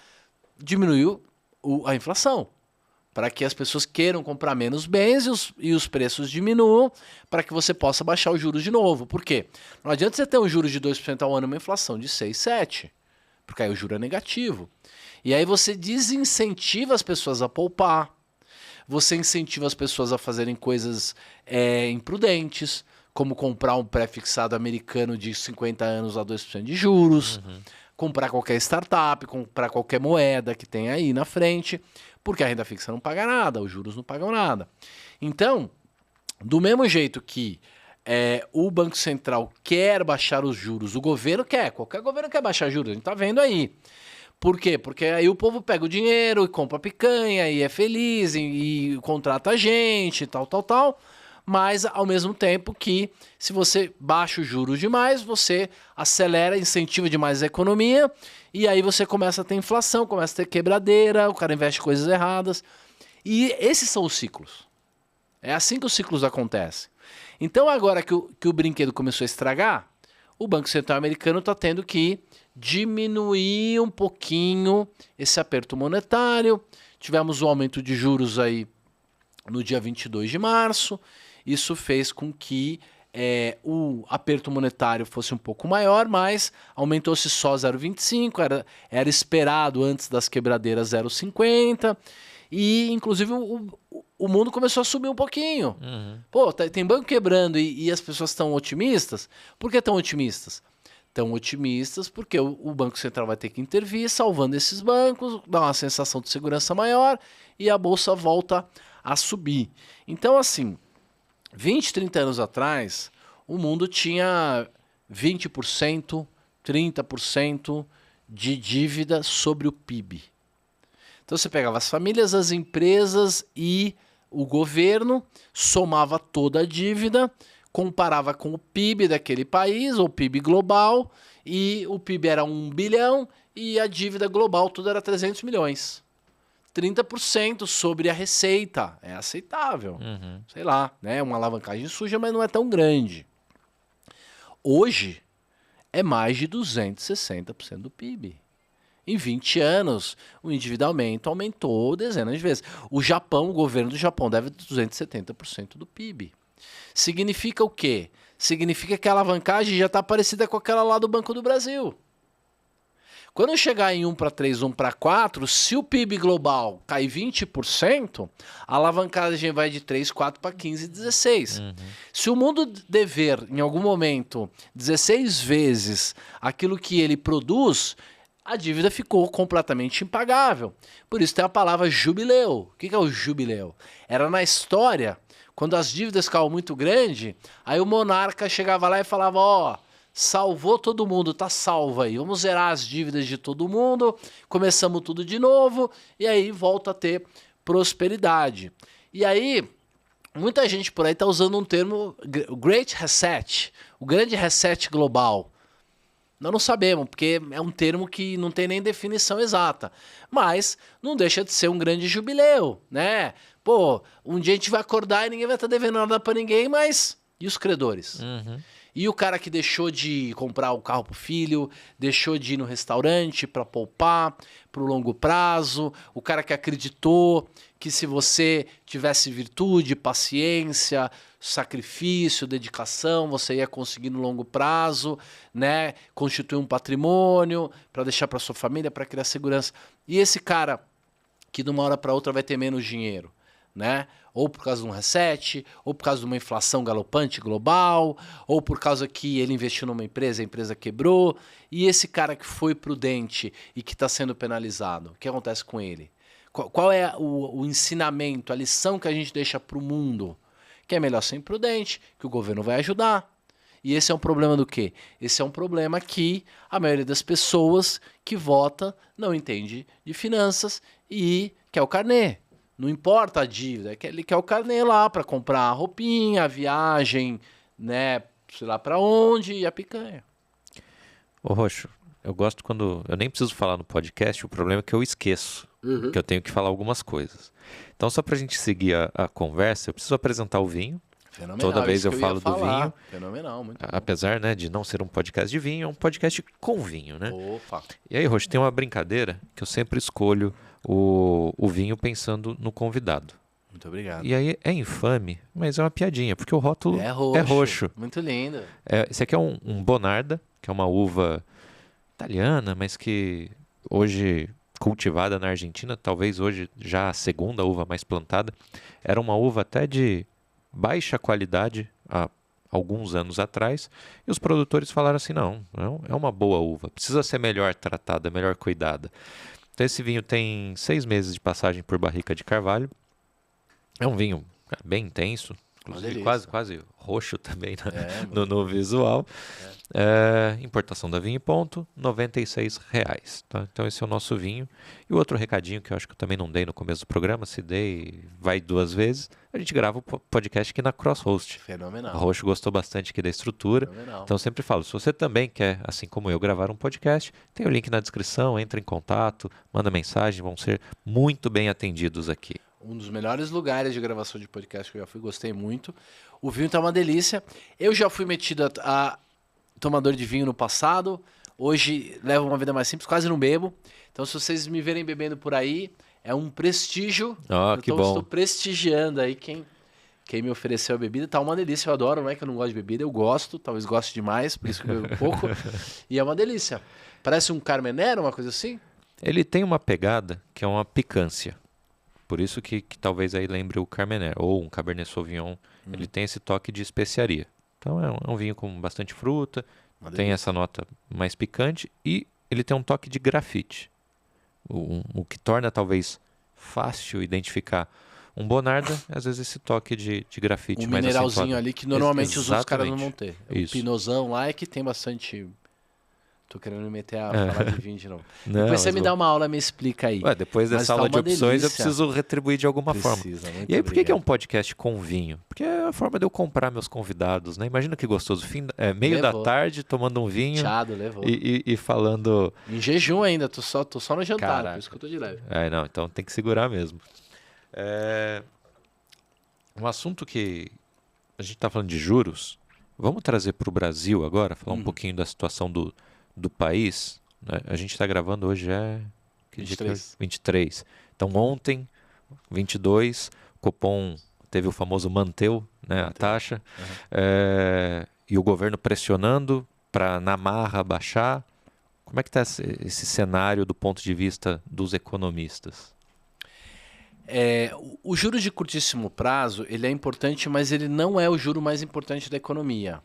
diminuir a inflação. Para que as pessoas queiram comprar menos bens e os preços diminuam, para que você possa baixar os juros de novo. Por quê? Não adianta você ter um juros de 2% ao ano e uma inflação de 6%, 7%. Porque aí o juro é negativo. E aí você desincentiva as pessoas a poupar, você incentiva as pessoas a fazerem coisas imprudentes, como comprar um pré-fixado americano de 50 anos a 2% de juros, comprar qualquer startup, comprar qualquer moeda que tem aí na frente, porque a renda fixa não paga nada, os juros não pagam nada. Então, do mesmo jeito que o Banco Central quer baixar os juros, o governo quer, qualquer governo quer baixar juros, a gente tá vendo aí. Por quê? Porque aí o povo pega o dinheiro e compra picanha e é feliz e contrata gente e tal, mas ao mesmo tempo que se você baixa os juros demais, você acelera, incentiva demais a economia e aí você começa a ter inflação, começa a ter quebradeira, o cara investe em coisas erradas e esses são os ciclos. É assim que os ciclos acontecem. Então agora que o brinquedo começou a estragar, o Banco Central americano está tendo que diminuir um pouquinho esse aperto monetário. Tivemos o aumento de juros aí no dia 22 de março. Isso fez com que o aperto monetário fosse um pouco maior, mas aumentou-se só 0,25, era esperado antes das quebradeiras 0,50. E, inclusive, o mundo começou a subir um pouquinho. Pô, tem banco quebrando e as pessoas estão otimistas. Por que estão otimistas? Estão otimistas porque o Banco Central vai ter que intervir, salvando esses bancos, dá uma sensação de segurança maior e a Bolsa volta a subir. Então, assim, 20, 30 anos atrás, o mundo tinha 20%, 30% de dívida sobre o PIB. Então você pegava as famílias, as empresas e o governo, somava toda a dívida. comparava com o PIB daquele país, ou PIB global, e o PIB era 1 bilhão e a dívida global tudo era 300 milhões. 30% sobre a receita. É aceitável. Sei lá, né? Uma alavancagem suja, mas não é tão grande. Hoje, é mais de 260% do PIB. Em 20 anos, o endividamento aumentou dezenas de vezes. O Japão, o governo do Japão deve 270% do PIB. Significa o quê? Significa que a alavancagem já está parecida com aquela lá do Banco do Brasil. Quando chegar em 1 para 3, 1 para 4, se o PIB global cai 20%, a alavancagem vai de 3, 4 para 15, 16. Se o mundo dever, em algum momento, 16 vezes aquilo que ele produz, a dívida ficou completamente impagável. Por isso tem a palavra jubileu. O que é o jubileu? Era na história, quando as dívidas ficavam muito grandes, aí o monarca chegava lá e falava, ó, salvou todo mundo, tá salvo aí. Vamos zerar as dívidas de todo mundo, começamos tudo de novo e aí volta a ter prosperidade. E aí, muita gente por aí tá usando um termo, Great Reset, o grande reset global. Nós não sabemos, porque é um termo que não tem nem definição exata. Mas não deixa de ser um grande jubileu, né? Pô, um dia a gente vai acordar e ninguém vai estar devendo nada para ninguém, mas e os credores? E o cara que deixou de comprar o carro pro filho, deixou de ir no restaurante para poupar pro longo prazo, o cara que acreditou que se você tivesse virtude, paciência, sacrifício, dedicação, você ia conseguir no longo prazo, né, constituir um patrimônio para deixar para sua família, para criar segurança. E esse cara que de uma hora para outra vai ter menos dinheiro, né? Ou por causa de um reset, ou por causa de uma inflação galopante global, ou por causa que ele investiu numa empresa, a empresa quebrou, e esse cara que foi prudente e que está sendo penalizado, o que acontece com ele? Qual é o ensinamento, a lição que a gente deixa para o mundo? Que é melhor ser imprudente, que o governo vai ajudar. E esse é um problema do quê? Esse é um problema que a maioria das pessoas que vota não entende de finanças e quer o carnê. Não importa a dívida, ele quer o carnê lá para comprar a roupinha, a viagem, né, sei lá para onde, e a picanha. Ô Roxo, eu gosto quando... Eu nem preciso falar no podcast, o problema é que eu esqueço, que eu tenho que falar algumas coisas. Então, só pra gente seguir a conversa, eu preciso apresentar o vinho. Fenomenal. Toda vez eu falo do vinho. Fenomenal, muito bom. Apesar, né, de não ser um podcast de vinho, é um podcast com vinho, né? Opa. E aí, Roxo, tem uma brincadeira que eu sempre escolho o vinho pensando no convidado. Muito obrigado. E aí é infame, mas é uma piadinha, porque o rótulo É roxo. Muito lindo. Esse aqui é um Bonarda, que é uma uva italiana, mas que hoje cultivada na Argentina, talvez hoje já a segunda uva mais plantada. Era uma uva até de baixa qualidade há alguns anos atrás, e os produtores falaram assim, não, é uma boa uva, precisa ser melhor tratada, melhor cuidada. Então esse vinho tem 6 meses de passagem por barrica de carvalho. É um vinho bem intenso, inclusive quase roxo também no visual. Importação da Vinho e Ponto, R$ 96,00. Tá? Então esse é o nosso vinho. E o outro recadinho que eu acho que eu também não dei no começo do programa, se dei, vai 2 vezes, a gente grava o podcast aqui na Crosshost. Fenomenal. O Roxo gostou bastante aqui da estrutura. Fenomenal. Então eu sempre falo, se você também quer, assim como eu, gravar um podcast, tem o link na descrição, entra em contato, manda mensagem, vão ser muito bem atendidos aqui. Um dos melhores lugares de gravação de podcast que eu já fui, gostei muito. O vinho tá uma delícia. Eu já fui metido a tomador de vinho no passado. Hoje levo uma vida mais simples, quase não bebo. Então se vocês me verem bebendo por aí, é um prestígio. Que bom. Estou prestigiando aí quem me ofereceu a bebida. Tá uma delícia, eu adoro, não é que eu não gosto de bebida, eu gosto, talvez goste demais, por isso que eu bebo pouco. E é uma delícia. Parece um Carmenère, uma coisa assim? Ele tem uma pegada que é uma picância. Por isso que talvez aí lembre o Carmenère ou um Cabernet Sauvignon. Ele tem esse toque de especiaria. Então é um vinho com bastante fruta, tem essa nota mais picante e ele tem um toque de grafite. O que torna talvez fácil identificar um Bonarda, às vezes esse toque de grafite. Um mineralzinho ali que normalmente os outros caras não vão ter. Isso. O Pinotzão lá é que tem bastante Tô querendo me meter a falar de vinho de novo. Não, Depois você me mas dá uma aula, me explica aí. Ué, depois Mas dessa tá aula de uma opções, eu delícia. preciso retribuir de alguma forma. Precisa, muito E aí, por que é um obrigado. podcast com vinho? Porque é a forma de eu comprar meus convidados, né? Imagina que gostoso. Meio da Levou. tarde, tomando um vinho Chado, levou. e falando... Em jejum ainda, tô só no jantar, Caraca. por isso que eu tô de leve. Não, então tem que segurar mesmo. Um assunto que a gente está falando de juros, vamos trazer para o Brasil agora, falar um pouquinho da situação do país. Né? A gente está gravando hoje, que dia que é? 23. 23. Então ontem, 22, o Copom teve o famoso manteu, né, a taxa, e o governo pressionando para na marra baixar. Como é que está esse cenário do ponto de vista dos economistas? O juro de curtíssimo prazo, ele é importante, mas ele não é o juro mais importante da economia.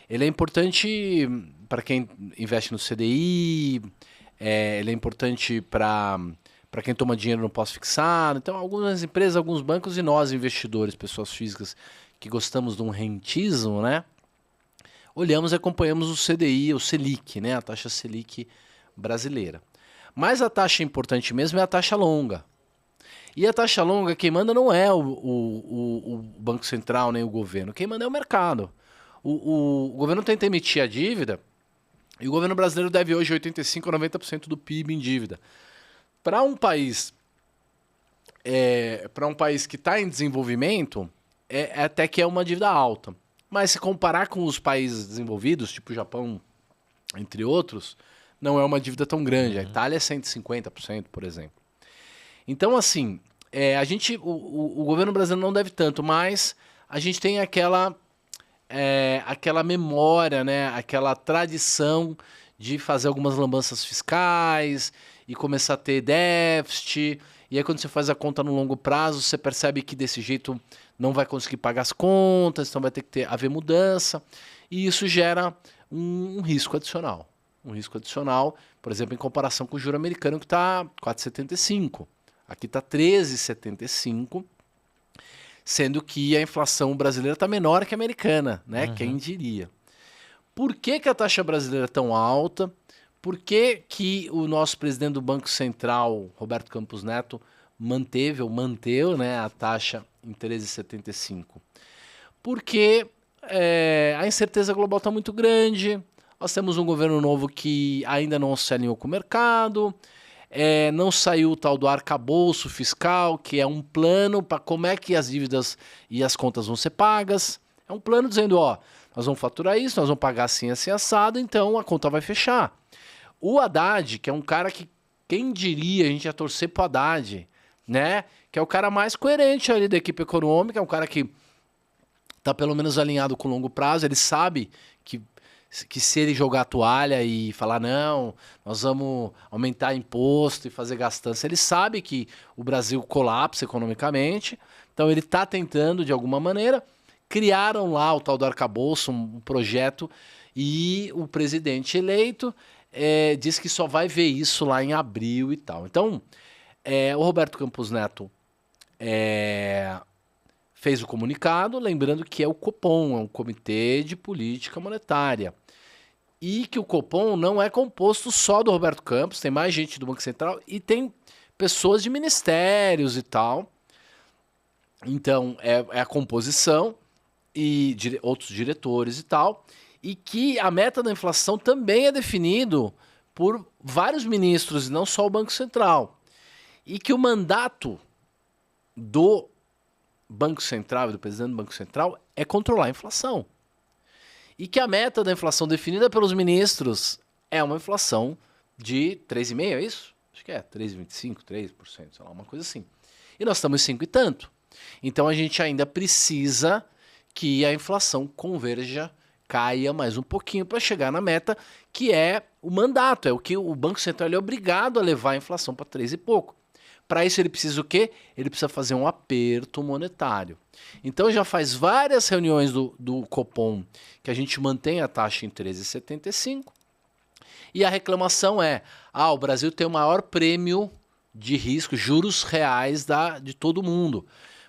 Ele é importante para quem investe no CDI, ele é importante para quem toma dinheiro no pós-fixado. Então, algumas empresas, alguns bancos e nós, investidores, pessoas físicas, que gostamos de um rentismo, né? Olhamos e acompanhamos o CDI, o Selic, né? A taxa Selic brasileira. Mas a taxa importante mesmo é a taxa longa. E a taxa longa, quem manda não é o Banco Central nem o governo, quem manda é o mercado. O governo tenta emitir a dívida e o governo brasileiro deve hoje 85% a 90% do PIB em dívida. Para um país que está em desenvolvimento, até que é uma dívida alta. Mas se comparar com os países desenvolvidos, tipo o Japão, entre outros, não é uma dívida tão grande. A Itália é 150%, por exemplo. Então, assim, o governo brasileiro não deve tanto, mas a gente tem aquela memória, né? Aquela tradição de fazer algumas lambanças fiscais e começar a ter déficit. E aí, quando você faz a conta no longo prazo, você percebe que desse jeito não vai conseguir pagar as contas, então vai ter que haver mudança. E isso gera um risco adicional. Um risco adicional, por exemplo, em comparação com o juro americano, que está 4,75. Aqui está 13,75, sendo que a inflação brasileira está menor que a americana, né? Quem diria? Por que a taxa brasileira é tão alta? Por que o nosso presidente do Banco Central, Roberto Campos Neto, manteve, né, a taxa em 13,75? Porque a incerteza global está muito grande, nós temos um governo novo que ainda não se alinhou com o mercado, não saiu o tal do arcabouço fiscal, que é um plano para como é que as dívidas e as contas vão ser pagas. É um plano dizendo, nós vamos faturar isso, nós vamos pagar assim, assim, assado, então a conta vai fechar. O Haddad, que é um cara que, quem diria, a gente ia torcer pro Haddad, né? Que é o cara mais coerente ali da equipe econômica, é um cara que tá pelo menos alinhado com o longo prazo, ele sabe que se ele jogar a toalha e falar, não, nós vamos aumentar imposto e fazer gastança, ele sabe que o Brasil colapsa economicamente, então ele está tentando, de alguma maneira, criaram lá o tal do arcabouço, um projeto, e o presidente eleito diz que só vai ver isso lá em abril e tal. Então, o Roberto Campos Neto fez o comunicado, lembrando que é o Copom, é um Comitê de Política Monetária. E que o Copom não é composto só do Roberto Campos, tem mais gente do Banco Central e tem pessoas de ministérios e tal. Então, é a composição e outros diretores e tal. E que a meta da inflação também é definido por vários ministros, e não só o Banco Central. E que o mandato do Banco Central e do presidente do Banco Central é controlar a inflação. E que a meta da inflação definida pelos ministros é uma inflação de 3,5%, é isso? Acho que 3,25%, 3%, sei lá, uma coisa assim. E nós estamos em 5 e tanto. Então a gente ainda precisa que a inflação converja, caia mais um pouquinho para chegar na meta, que é o mandato, é o que o Banco Central é obrigado a levar a inflação para 3 e pouco. Para isso ele precisa o quê? Ele precisa fazer um aperto monetário. Então já faz várias reuniões do Copom que a gente mantém a taxa em 13,75 e a reclamação é, o Brasil tem o maior prêmio de risco, juros reais de todo mundo,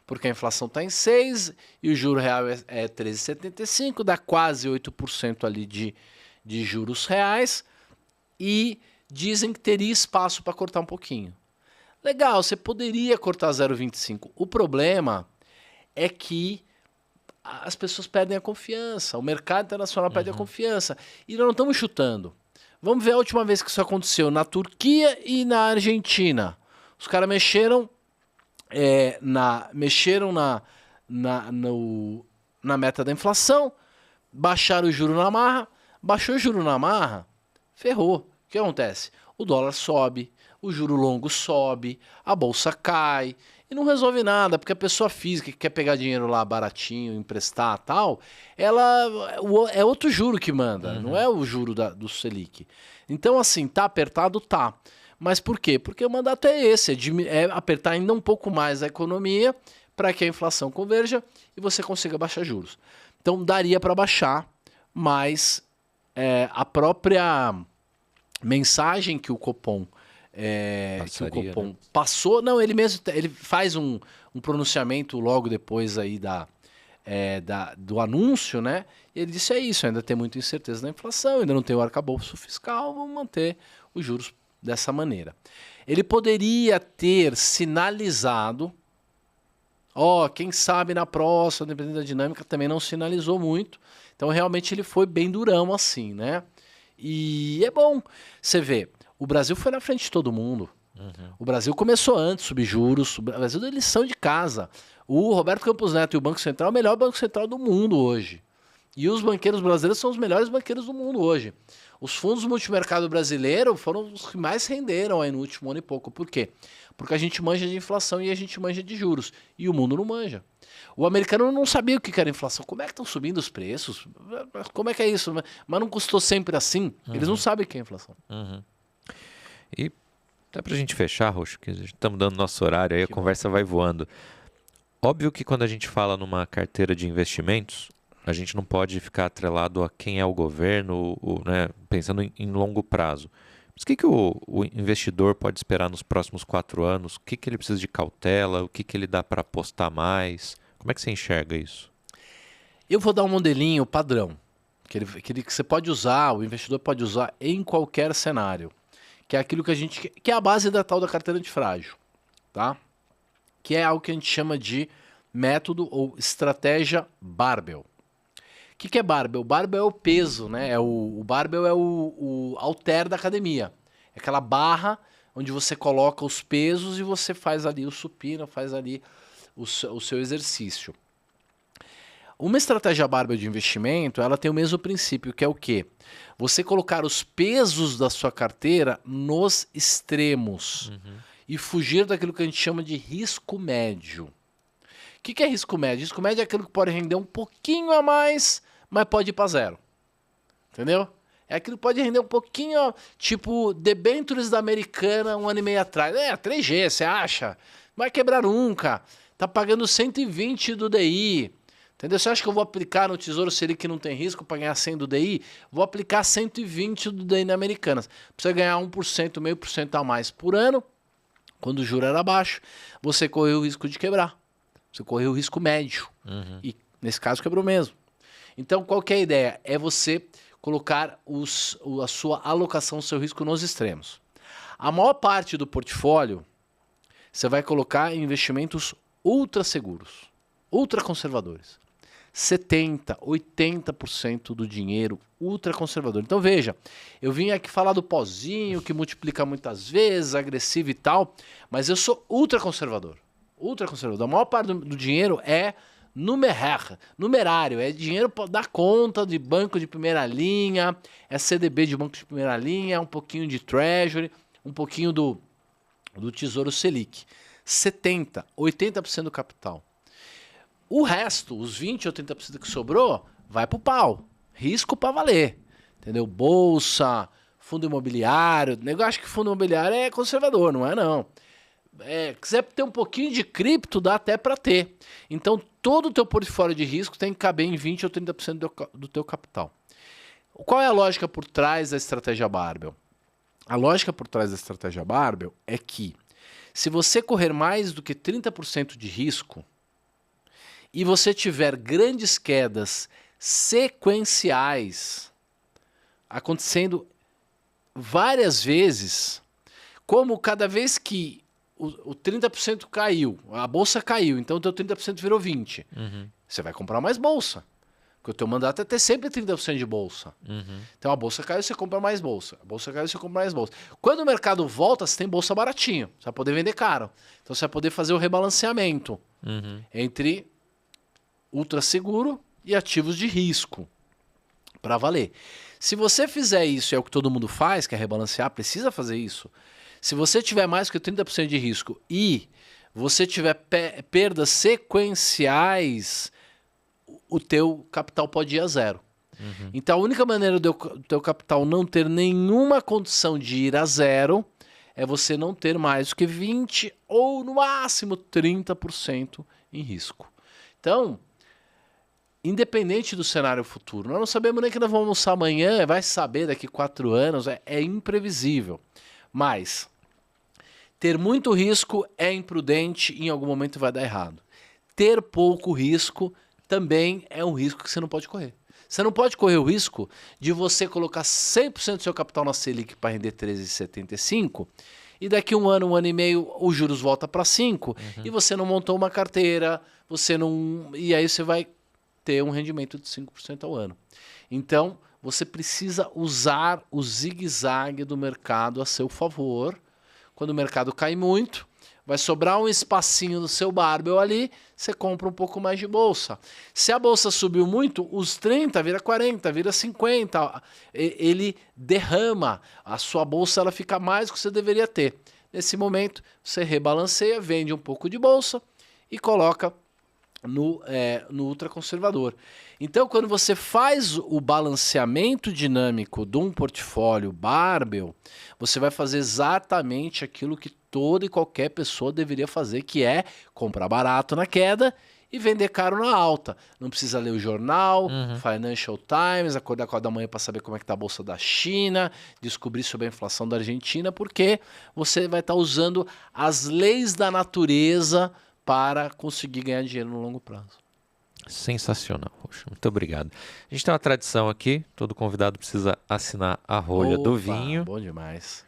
porque a inflação está em 6 e o juro real é 13,75, dá quase 8% ali de juros reais. e dizem que teria espaço para cortar um pouquinho. Legal, você poderia cortar 0,25. O problema é que as pessoas perdem a confiança, o mercado internacional perde a confiança. E nós não estamos chutando. Vamos ver a última vez que isso aconteceu na Turquia e na Argentina. Os caras mexeram na meta da inflação, baixaram o juro na marra, baixou o juro na marra, ferrou. O que acontece? O dólar sobe, o juro longo sobe, a bolsa cai e não resolve nada, porque a pessoa física que quer pegar dinheiro lá baratinho, emprestar tal, é outro juro que manda, não é o juro do Selic. Então assim, tá apertado? Tá. Mas por quê? Porque o mandato é esse, é apertar ainda um pouco mais a economia para que a inflação converja e você consiga baixar juros. Então daria para baixar, mas a própria mensagem que o Copom, passou, não, ele mesmo ele faz um pronunciamento logo depois aí do anúncio, né? E ele disse: é isso, ainda tem muita incerteza na inflação, ainda não tem o arcabouço fiscal, vamos manter os juros dessa maneira. Ele poderia ter sinalizado, quem sabe na próxima, dependendo da dinâmica, também não sinalizou muito. Então realmente ele foi bem durão assim, né? E é bom, você vê, o Brasil foi na frente de todo mundo. O Brasil começou antes, subir juros, o Brasil deu lição de casa. O Roberto Campos Neto e o Banco Central é o melhor Banco Central do mundo hoje. E os banqueiros brasileiros são os melhores banqueiros do mundo hoje. Os fundos multimercado brasileiro foram os que mais renderam aí no último ano e pouco. Por quê? Porque a gente manja de inflação e a gente manja de juros. E o mundo não manja. O americano não sabia o que era inflação. Como é que estão subindo os preços? Como é que é isso? Mas não custou sempre assim? Eles não sabem o que é inflação. E até pra gente fechar, Roxo, que estamos dando nosso horário aí, a conversa vai voando. Óbvio que quando a gente fala numa carteira de investimentos, a gente não pode ficar atrelado a quem é o governo, né, pensando em longo prazo. Mas o que o investidor pode esperar nos próximos 4 anos? O que ele precisa de cautela? O que ele dá para apostar mais? Como é que você enxerga isso? Eu vou dar um modelinho padrão, que você pode usar, o investidor pode usar em qualquer cenário. Que é aquilo que é a base da tal da carteira antifrágil, tá? Que é algo que a gente chama de método ou estratégia barbell. O que é barbell? Barbell é o peso, né? O barbell é o halter da academia. É aquela barra onde você coloca os pesos e você faz ali o supino, faz ali o seu exercício. Uma estratégia barbell de investimento, ela tem o mesmo princípio, que é o quê? Você colocar os pesos da sua carteira nos extremos e fugir daquilo que a gente chama de risco médio. O que é risco médio? Risco médio é aquilo que pode render um pouquinho a mais, mas pode ir para zero. Entendeu? É aquilo que pode render um pouquinho, tipo debêntures da Americana 1 ano e meio atrás. 3G, você acha? Não vai quebrar nunca. Tá pagando 120 do DI. Entendeu? Você acha que eu vou aplicar no Tesouro Selic que não tem risco para ganhar 100 do DI? Vou aplicar 120 do DI na Americanas. Pra você ganhar 1%, 0,5% a mais por ano, quando o juro era baixo, você correu o risco de quebrar. Você correu o risco médio. E nesse caso quebrou mesmo. Então qual que é a ideia? É você colocar a sua alocação, o seu risco nos extremos. A maior parte do portfólio você vai colocar em investimentos ultra seguros, ultra conservadores. 70%, 80% do dinheiro ultra conservador. Então veja, eu vim aqui falar do pozinho que multiplica muitas vezes, agressivo e tal, mas eu sou ultra conservador. Ultra conservador. A maior parte do dinheiro é numerário, é dinheiro da conta de banco de primeira linha, é CDB de banco de primeira linha, um pouquinho de Treasury, um pouquinho do Tesouro Selic. 70%, 80% do capital. O resto, os 20%, 80% que sobrou, vai pro pau. Risco para valer. Entendeu? Bolsa, fundo imobiliário. O negócio que fundo imobiliário é conservador, não é não. Quiser ter um pouquinho de cripto, dá até para ter. Então, todo o teu portfólio de risco tem que caber em 20% ou 30% do teu capital. Qual é a lógica por trás da estratégia barbell? A lógica por trás da estratégia barbell é que se você correr mais do que 30% de risco e você tiver grandes quedas sequenciais acontecendo várias vezes, como cada vez que o 30% caiu, a bolsa caiu, então o teu 30% virou 20%. Você vai comprar mais bolsa. Porque o teu mandato é ter sempre 30% de bolsa. Então a bolsa caiu, você compra mais bolsa. A bolsa caiu, você compra mais bolsa. Quando o mercado volta, você tem bolsa baratinho. Você vai poder vender caro. Então você vai poder fazer o rebalanceamento entre ultra seguro e ativos de risco. Para valer. Se você fizer isso, é o que todo mundo faz, que é rebalancear, precisa fazer isso. Se você tiver mais que 30% de risco e você tiver perdas sequenciais, o teu capital pode ir a zero. Então a única maneira do teu capital não ter nenhuma condição de ir a zero é você não ter mais do que 20% ou no máximo 30% em risco. Então, independente do cenário futuro, nós não sabemos nem que nós vamos almoçar amanhã, vai saber daqui 4 anos, é imprevisível. Mas ter muito risco é imprudente e em algum momento vai dar errado. Ter pouco risco também é um risco que você não pode correr. Você não pode correr o risco de você colocar 100% do seu capital na Selic para render 13,75 e daqui um ano e meio, os juros voltam para 5 e você não montou uma carteira, e aí você vai ter um rendimento de 5% ao ano. Então, você precisa usar o zigue-zague do mercado a seu favor. Quando o mercado cai muito, vai sobrar um espacinho no seu barbell ali, você compra um pouco mais de bolsa. Se a bolsa subiu muito, os 30 vira 40, vira 50. Ele derrama. A sua bolsa ela fica mais do que você deveria ter. Nesse momento, você rebalanceia, vende um pouco de bolsa e coloca no ultraconservador. Então, quando você faz o balanceamento dinâmico de um portfólio barbell, você vai fazer exatamente aquilo que toda e qualquer pessoa deveria fazer, que é comprar barato na queda e vender caro na alta. Não precisa ler o jornal, Financial Times, acordar 4 da manhã para saber como é que está a bolsa da China, descobrir sobre a inflação da Argentina, porque você vai estar usando as leis da natureza para conseguir ganhar dinheiro no longo prazo. Sensacional, Roxo. Muito obrigado. A gente tem uma tradição aqui, todo convidado precisa assinar a rolha do vinho. Bom demais.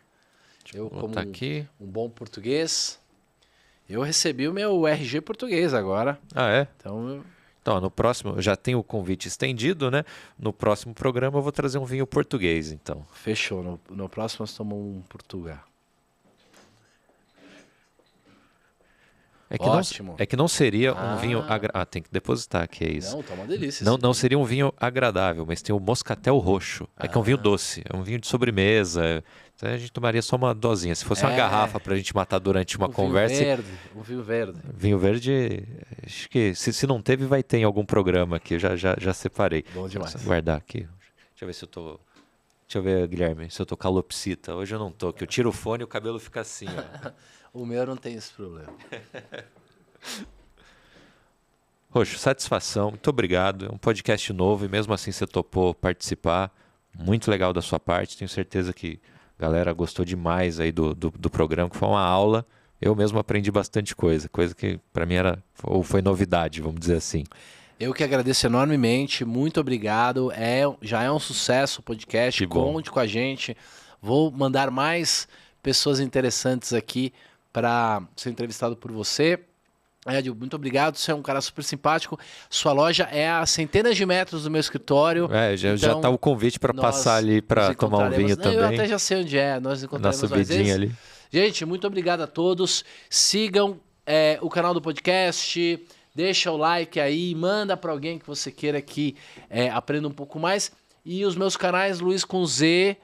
Eu, como aqui. um bom português, eu recebi o meu RG português agora. Ah, é? Então, no próximo, eu já tenho o convite estendido, né? No próximo programa eu vou trazer um vinho português, então. Fechou. No próximo nós tomamos um Portugal. Ótimo. É que não seria um vinho agradável. Tem que depositar aqui, é isso. Não, tá uma delícia. Não seria um vinho agradável, mas tem o Moscatel Roxo. É que é um vinho doce, é um vinho de sobremesa. Então a gente tomaria só uma dosinha. Se fosse uma garrafa pra gente matar durante uma conversa. Um vinho verde. Vinho verde, acho que se não teve, vai ter em algum programa aqui. Já separei. Bom demais. Vou guardar aqui. Deixa eu ver se eu tô. Deixa eu ver, Guilherme, se eu tô calopsita. Hoje eu não tô, que eu tiro o fone e o cabelo fica assim, ó. O meu não tem esse problema. Roxo, satisfação, muito obrigado. É um podcast novo e mesmo assim você topou participar. Muito legal da sua parte. Tenho certeza que a galera gostou demais aí do programa, que foi uma aula. Eu mesmo aprendi bastante coisa que para mim foi novidade, vamos dizer assim. Eu que agradeço enormemente, muito obrigado. Já é um sucesso o podcast, conte com a gente. Vou mandar mais pessoas interessantes aqui para ser entrevistado por você. Edil, muito obrigado, você é um cara super simpático. Sua loja é a centenas de metros do meu escritório. Já tá o convite para passar ali para tomar um vinho também. Eu até já sei onde é, nós encontraremos na subidinha ali. Gente, muito obrigado a todos. Sigam o canal do podcast, deixa o like aí, manda para alguém que você queira que aprenda um pouco mais. E os meus canais, Luiz com Z,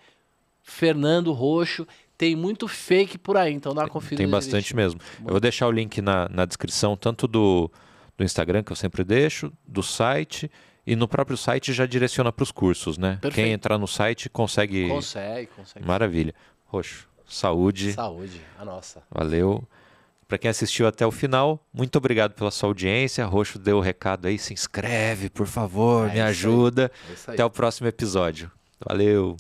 Fernando Roxo. Tem muito fake por aí, então dá uma conferida. Tem bastante mesmo. Eu vou deixar o link na descrição, tanto do Instagram, que eu sempre deixo, do site, e no próprio site já direciona para os cursos, né? Perfeito. Quem entrar no site consegue. Consegue. Maravilha. Roxo, saúde. Saúde, a nossa. Valeu. Para quem assistiu até o final, muito obrigado pela sua audiência. Roxo deu o recado aí, se inscreve, por favor, me ajuda. É isso aí. Até o próximo episódio. Valeu.